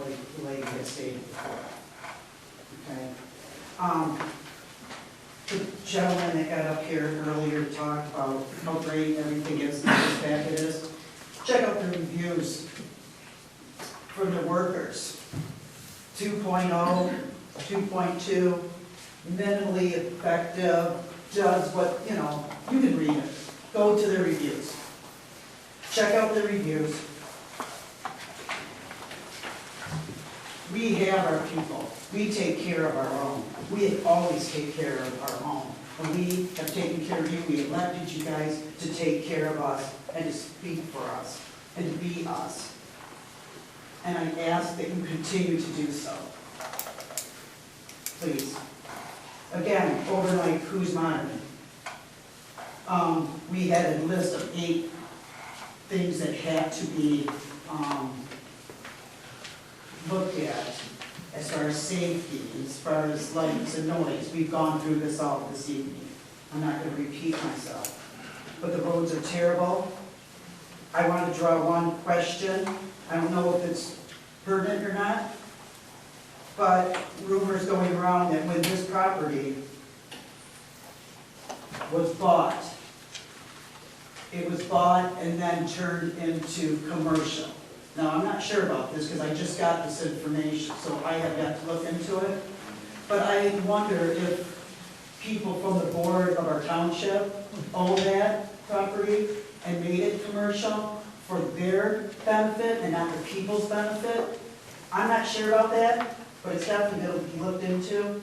like the lady had stated before. Okay? The gentleman that got up here earlier talked about how great everything is and how bad it is. Check out the reviews from the workers. 2.0, 2.2, minimally effective, does what, you know, you can read it. Go to the reviews. Check out the reviews. We have our people. We take care of our own. We always take care of our own. And we have taken care of you. We elected you guys to take care of us and to speak for us and to be us. And I ask that you continue to do so. Please. Again, overnight, who's monitoring? We had a list of 8 things that had to be looked at as far as safety, as far as lights and noise. We've gone through this all this evening. I'm not going to repeat myself. But the roads are terrible. I want to draw one question. I don't know if it's pertinent or not, but rumors going around that when this property was bought, it was bought and then turned into commercial. Now, I'm not sure about this because I just got this information, so I have got to look into it. But I wonder if people from the board of our township own that property and made it commercial for their benefit and not the people's benefit. I'm not sure about that, but it's definitely going to be looked into.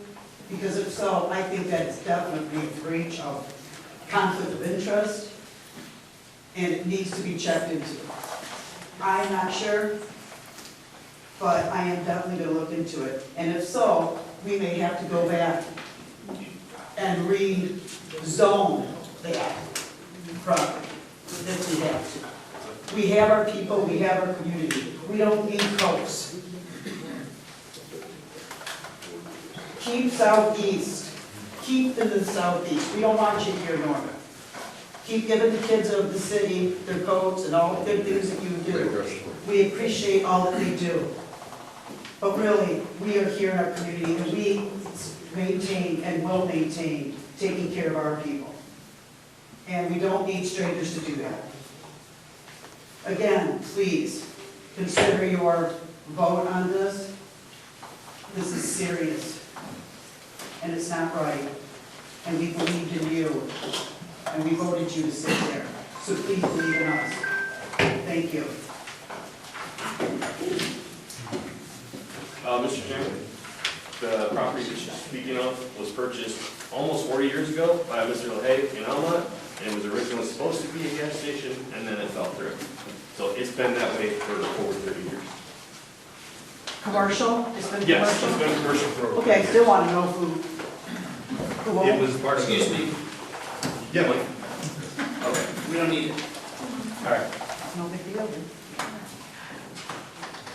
Because if so, I think that's definitely a breach of conflict of interest, and it needs to be checked into. I'm not sure, but I am definitely going to look into it. And if so, we may have to go back and rezone that property if we have to. We have our people, we have our community. We don't need coats. Keep southeast. Keep in the southeast. We don't want you here north. Keep giving the kids of the city their coats and all the good things that you do. We appreciate all that they do. But really, we are here in our community and we maintain and will maintain taking care of our people. And we don't need strangers to do that. Again, please, consider your vote on this. This is serious. And it's not right. And we believed in you. And we voted you to sit there. So please believe in us. Thank you. Mr. Chairman, the property that you're speaking of was purchased almost 40 years ago by Mr. LaHaye in Almont, and it was originally supposed to be a gas station, and then it fell through. So it's been that way for over 30 years. commercial? It's been Yes, commercial? it's been commercial for over. Okay, I still want to know who It won't. was part of. Excuse me, Yeah, Mike. okay, we don't need it. All right. No big deal.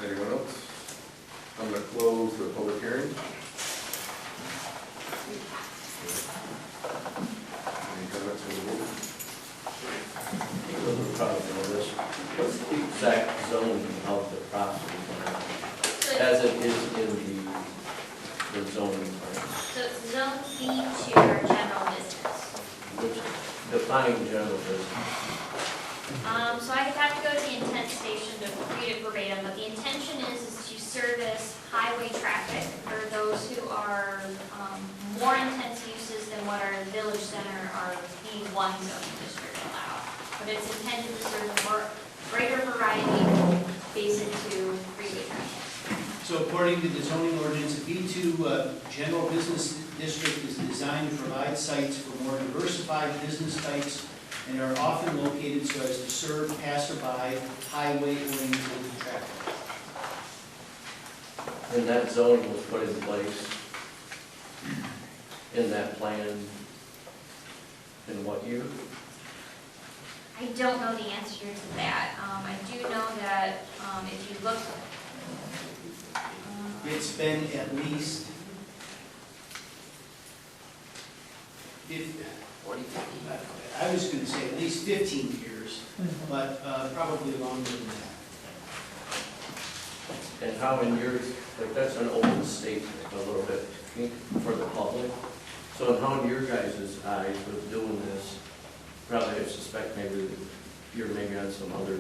Anyone else? I'm going to close the public hearing. Any comments from the board? What's the exact zone of the property as it is in the zoning plan? So it's zone B2 or general business. Which define general business? So I would have to go to the intent station to read it verbatim, but the intention is to service highway traffic for those who are more intense uses than what our village center, our B1 zoning district allow. But it's intended to serve a greater variety based into freeway traffic. So according to the zoning ordinance, a B2 general business district is designed to provide sites for more diversified business types and are often located so as to serve passerby, highway-oriented traffic. And that zoning was put in place in that plan in what year? I don't know the answer to that. I do know that if you look, It's been at least, I was going to say at least 15 years, but probably longer than that. And how in your, like that's an open statement a little bit for the public. So how in your guys' eyes with doing this, probably I suspect maybe you're maybe on some other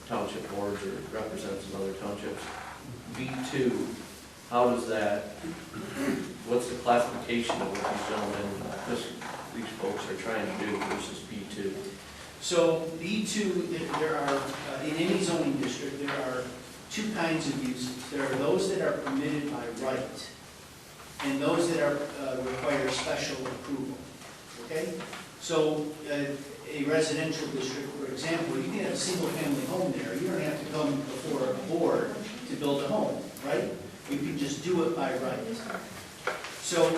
township boards or represent some other townships. B2, how does that, what's the classification of what these gentlemen, these folks are trying to do versus B2? So B2, there are, in any zoning district, there are two kinds of uses. There are those that are permitted by right, and those that are require special approval. Okay? So a residential district, for example, you can have a single-family home there. You don't have to come before a board to build a home, right? You can just do it by right. So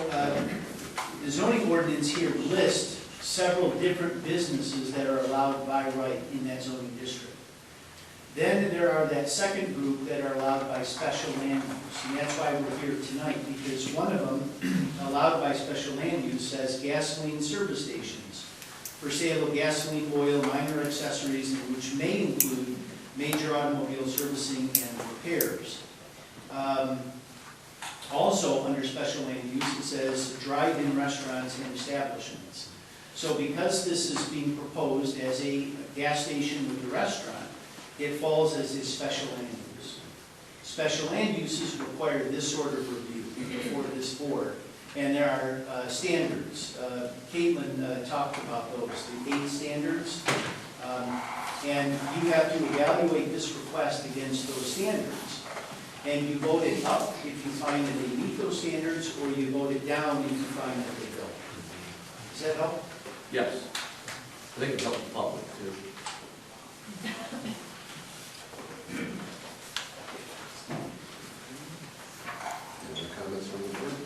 the zoning ordinance here lists several different businesses that are allowed by right in that zoning district. Then there are that second group that are allowed by special land use, and that's why we're here tonight, because one of them, allowed by special land use, says gasoline service stations for sale of gasoline, oil, minor accessories, which may include major automobile servicing and repairs. Also, under special land use, it says drive-in restaurants and establishments. So because this is being proposed as a gas station with a restaurant, it falls as a special land use. Special land uses require this sort of review before this board. And there are standards. Caitlin talked about those, the 8 standards. And you have to evaluate this request against those standards. And you vote it up if you find that they meet those standards, or you vote it down if you find that they don't. Does that help? Yes. I think it helps the public too. Any comments from the board?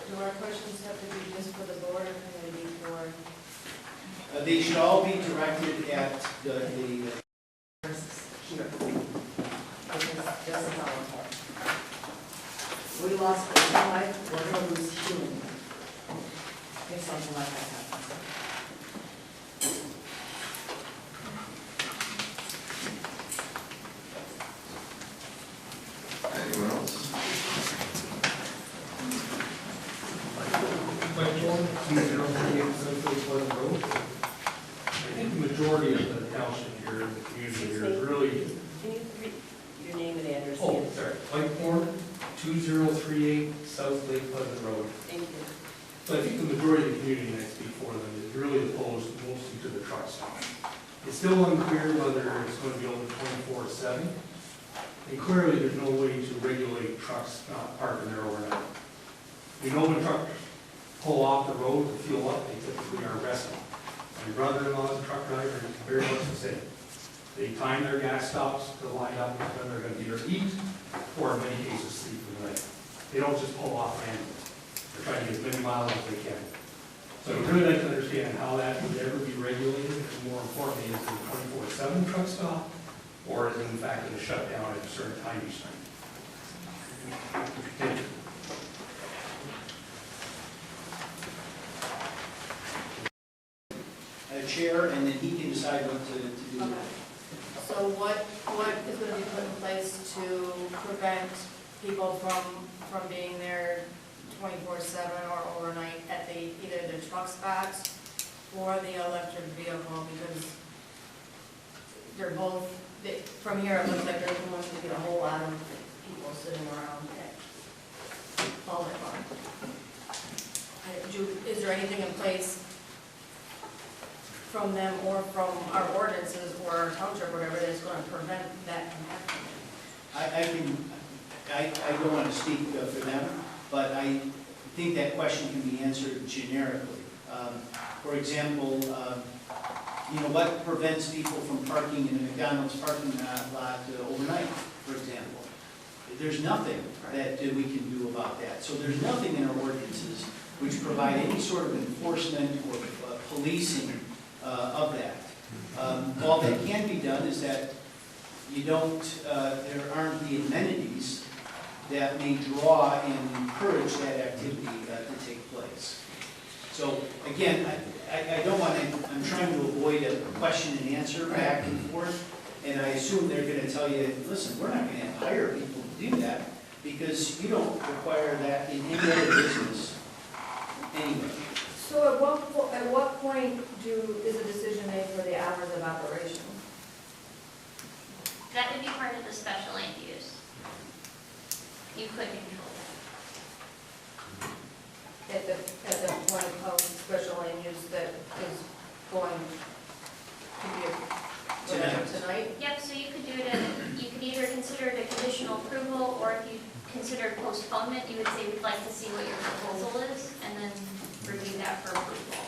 Do our questions have to be just for the board, or can they be for? They should all be directed at the We lost a life, we're going to lose human. If something like that happens. Anyone else? I think the majority of the township here, in the community here, is really. Can you read your name and address? Oh, sorry, Whitehorn, 2038 South Lake Pleasant Road. Thank you. So I think the majority of the community, and I speak for them, is really opposed mostly to the truck stop. It's still unclear whether it's going to be open 24/7. And clearly, there's no way to regulate trucks not parking there overnight. We know when trucks pull off the road to fuel up, they typically are arrested. My brother-in-law is a truck driver, and he's very much the same. They time their gas stops to line up with when they're gonna either eat or in many cases sleep in the night. They don't just pull off randomly. They're trying to get as many miles as they can. So I'd really like to understand how that would ever be regulated, and more importantly, is it a 24/7 truck stop, or is it in fact going to shut down at a certain time each night? Thank you. Chair, and then he can decide what to do. Okay. So what is going to be put in place to prevent people from being there 24/7 or overnight at either the truck spots or the electric vehicle, because they're both, from here it looks like there's going to be a whole lot of people sitting around all day long. Is there anything in place from them or from our ordinances or our township or whatever that's going to prevent that from happening? I don't want to speak for them, but I think that question can be answered generically. For example, what prevents people from parking in a McDonald's parking lot overnight, for example? There's nothing that we can do about that. So there's nothing in our ordinances which provide any sort of enforcement or policing of that. All that can be done is that there aren't the amenities that may draw and encourage that activity to take place. So again, I'm trying to avoid a question and answer back and forth, and I assume they're going to tell you, listen, we're not going to hire people to do that because you don't require that in any other business anyway. So at what point is a decision made for the hours of operation? That would be part of the special land use. You could control that. At the point of special land use that is going to be tonight? Yep, so you could do it, you could either consider it a conditional approval, or if you consider postponement, you would say, we'd like to see what your proposal is, and then review that for approval.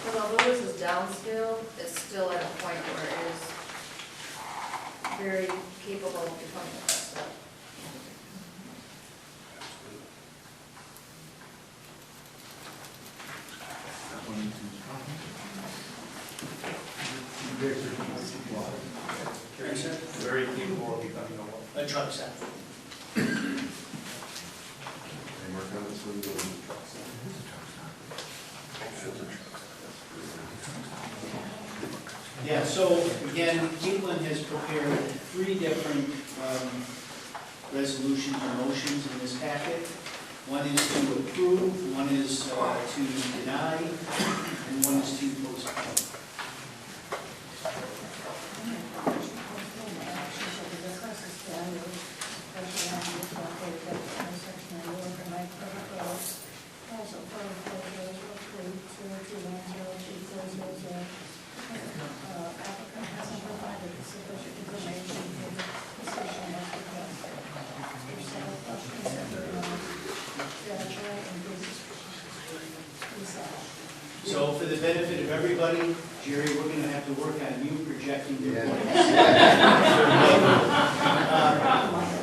But although this is downscale, it's still at a point where it is very capable of becoming a step. Very capable of becoming a truck stop. Any more comments on the truck stop? Yeah, so again, Caitlin has prepared 3 different resolutions or motions in this packet. One is to approve, one is to deny, and one is to postpone. So for the benefit of everybody, Jerry, we're going to have to work on you projecting your points.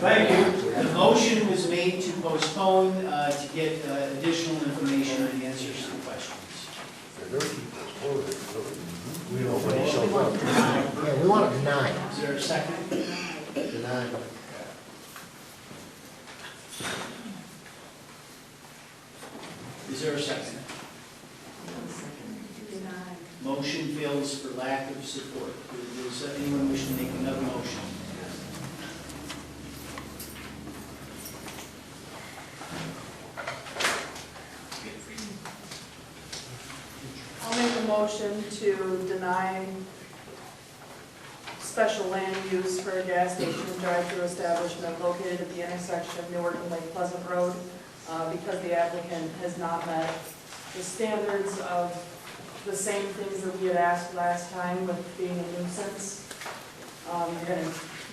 Thank you. The motion was made to postpone to get additional information and answers to questions. Yeah, we want to deny. Is there a second? Deny. Is there a second? Motion fails for lack of support. Does anyone wish to make another motion? I'll make a motion to deny special land use for a gas station and drive-through establishment located at the intersection of Newark and Lake Pleasant Road, because the applicant has not met the standards of the same things that we had asked last time with being a nuisance.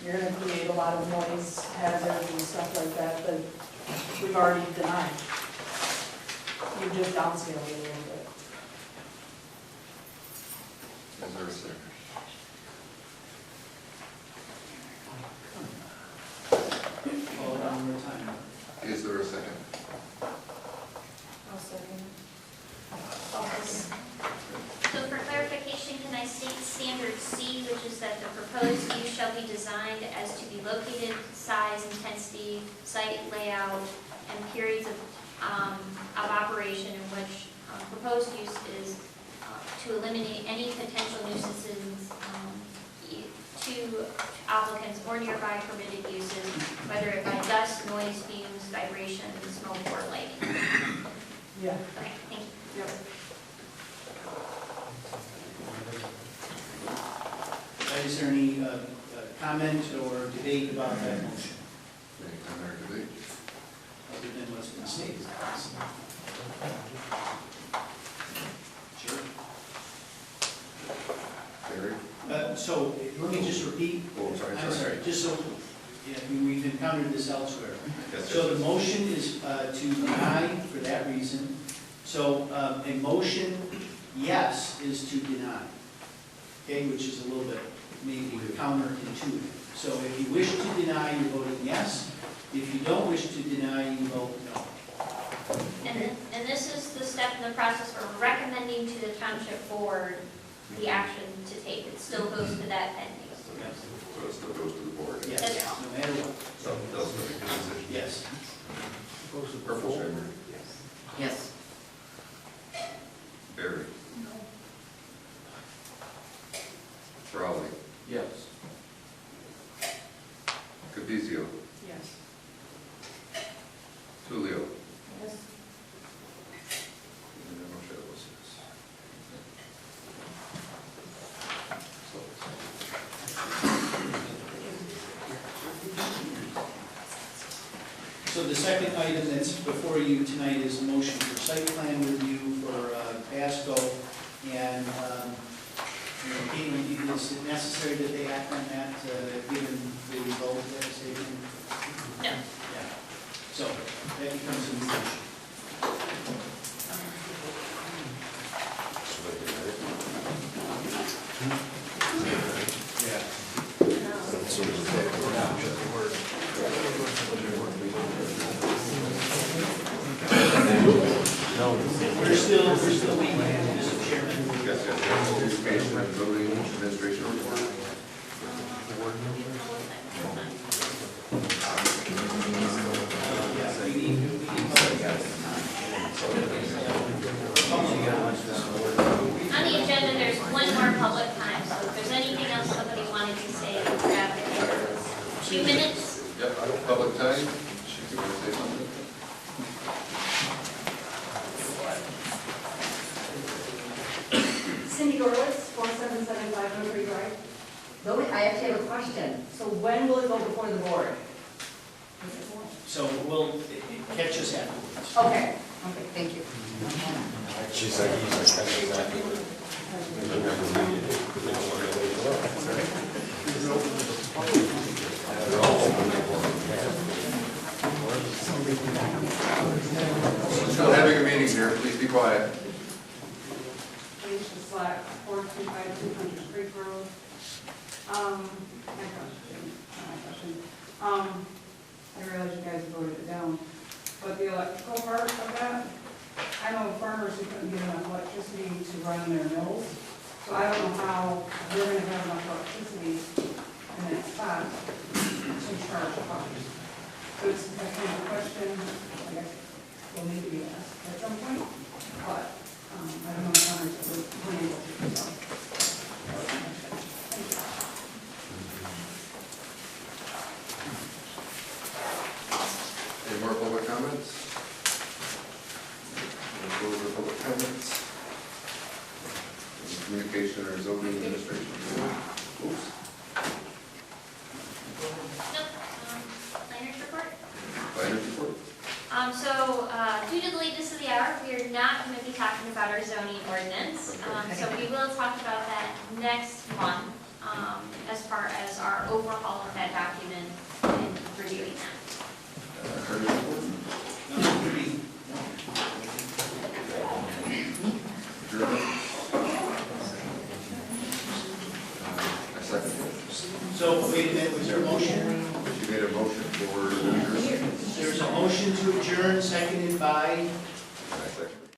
You're gonna create a lot of noise hazards and stuff like that. The we've already denied. You're just downscaling a little bit. Is there a second? Call it one more time. Is there a second? I'll second. So for clarification, can I state standard C, which is that the proposed use shall be designed as to be located, size, intensity, site layout, and periods of operation in which proposed use is to eliminate any potential nuisances to applicants or nearby permitted uses, whether it by dust, noise, fumes, vibration, smoke, or lighting. Yeah. Okay, thank you. Yep. Is there any comment or debate about that motion, Any comment or debate? other than what's been stated? Sure. Barry? So, let me just repeat. Oh, sorry, I'm sorry, just so, yeah, we've encountered this elsewhere. Yes, So yes. the motion is to deny for that reason. So a motion, yes, is to deny, okay, which is a little bit maybe counterintuitive. So if you wish to deny, you're voting yes. If you don't wish to deny, you vote no. And this is the step in the process where we're recommending to the township board the action to take. It still goes to that pending. So it still goes to the board? Yes, That's no matter what. So it does make a decision? Yes. Goes to purple chamber? Yes. Barry? Crowley? Yes. Capizio? Yes. Tulio? Yes. And then Rochelle was So the second item that's before you tonight is a motion for site plan review for Pasco. And, Caitlin, is it necessary that they act on that, given the vote devastation? No. Yeah. So that becomes a new motion. We're still waiting, Mr. Chairman. Yes, yes. Education and building administration report? Yeah, we need On the agenda, there's one more public time, so if there's anything else somebody wanted to say, grab it. 2 minutes? Yep, public time. You want to say something? Cindy Gorlitz, 4775 Hillary Drive. I actually have a question. So when will it go before the board? So we'll catch us afterwards. Okay, okay, thank you. She's like, Still having a meeting here, please be quiet. Felicia Slack, 4252 Hunter's Creek Road. My question. I realize you guys voted it down, but the electrical part of that, I know farmers who couldn't get enough electricity to run their mills, so I don't know how they're gonna have enough electricity in that spot to charge cars. So it's that kind of question, I guess, will need to be asked at some point, but I don't know if farmers would be able to, so. Thank you. Any more public comments? We'll go over public comments. Any communication or zoning administration? Oops. Nope. Planner's report? Planner's report? Due to the lateness of the hour, we are not going to be talking about our zoning ordinance. So we will talk about that next month, as far as our overhaul of that document and reviewing that. Attorney report? adjournment. I second it. So, wait a minute, was there a motion? She made a motion for adjournment. There's a motion to adjourn, seconded by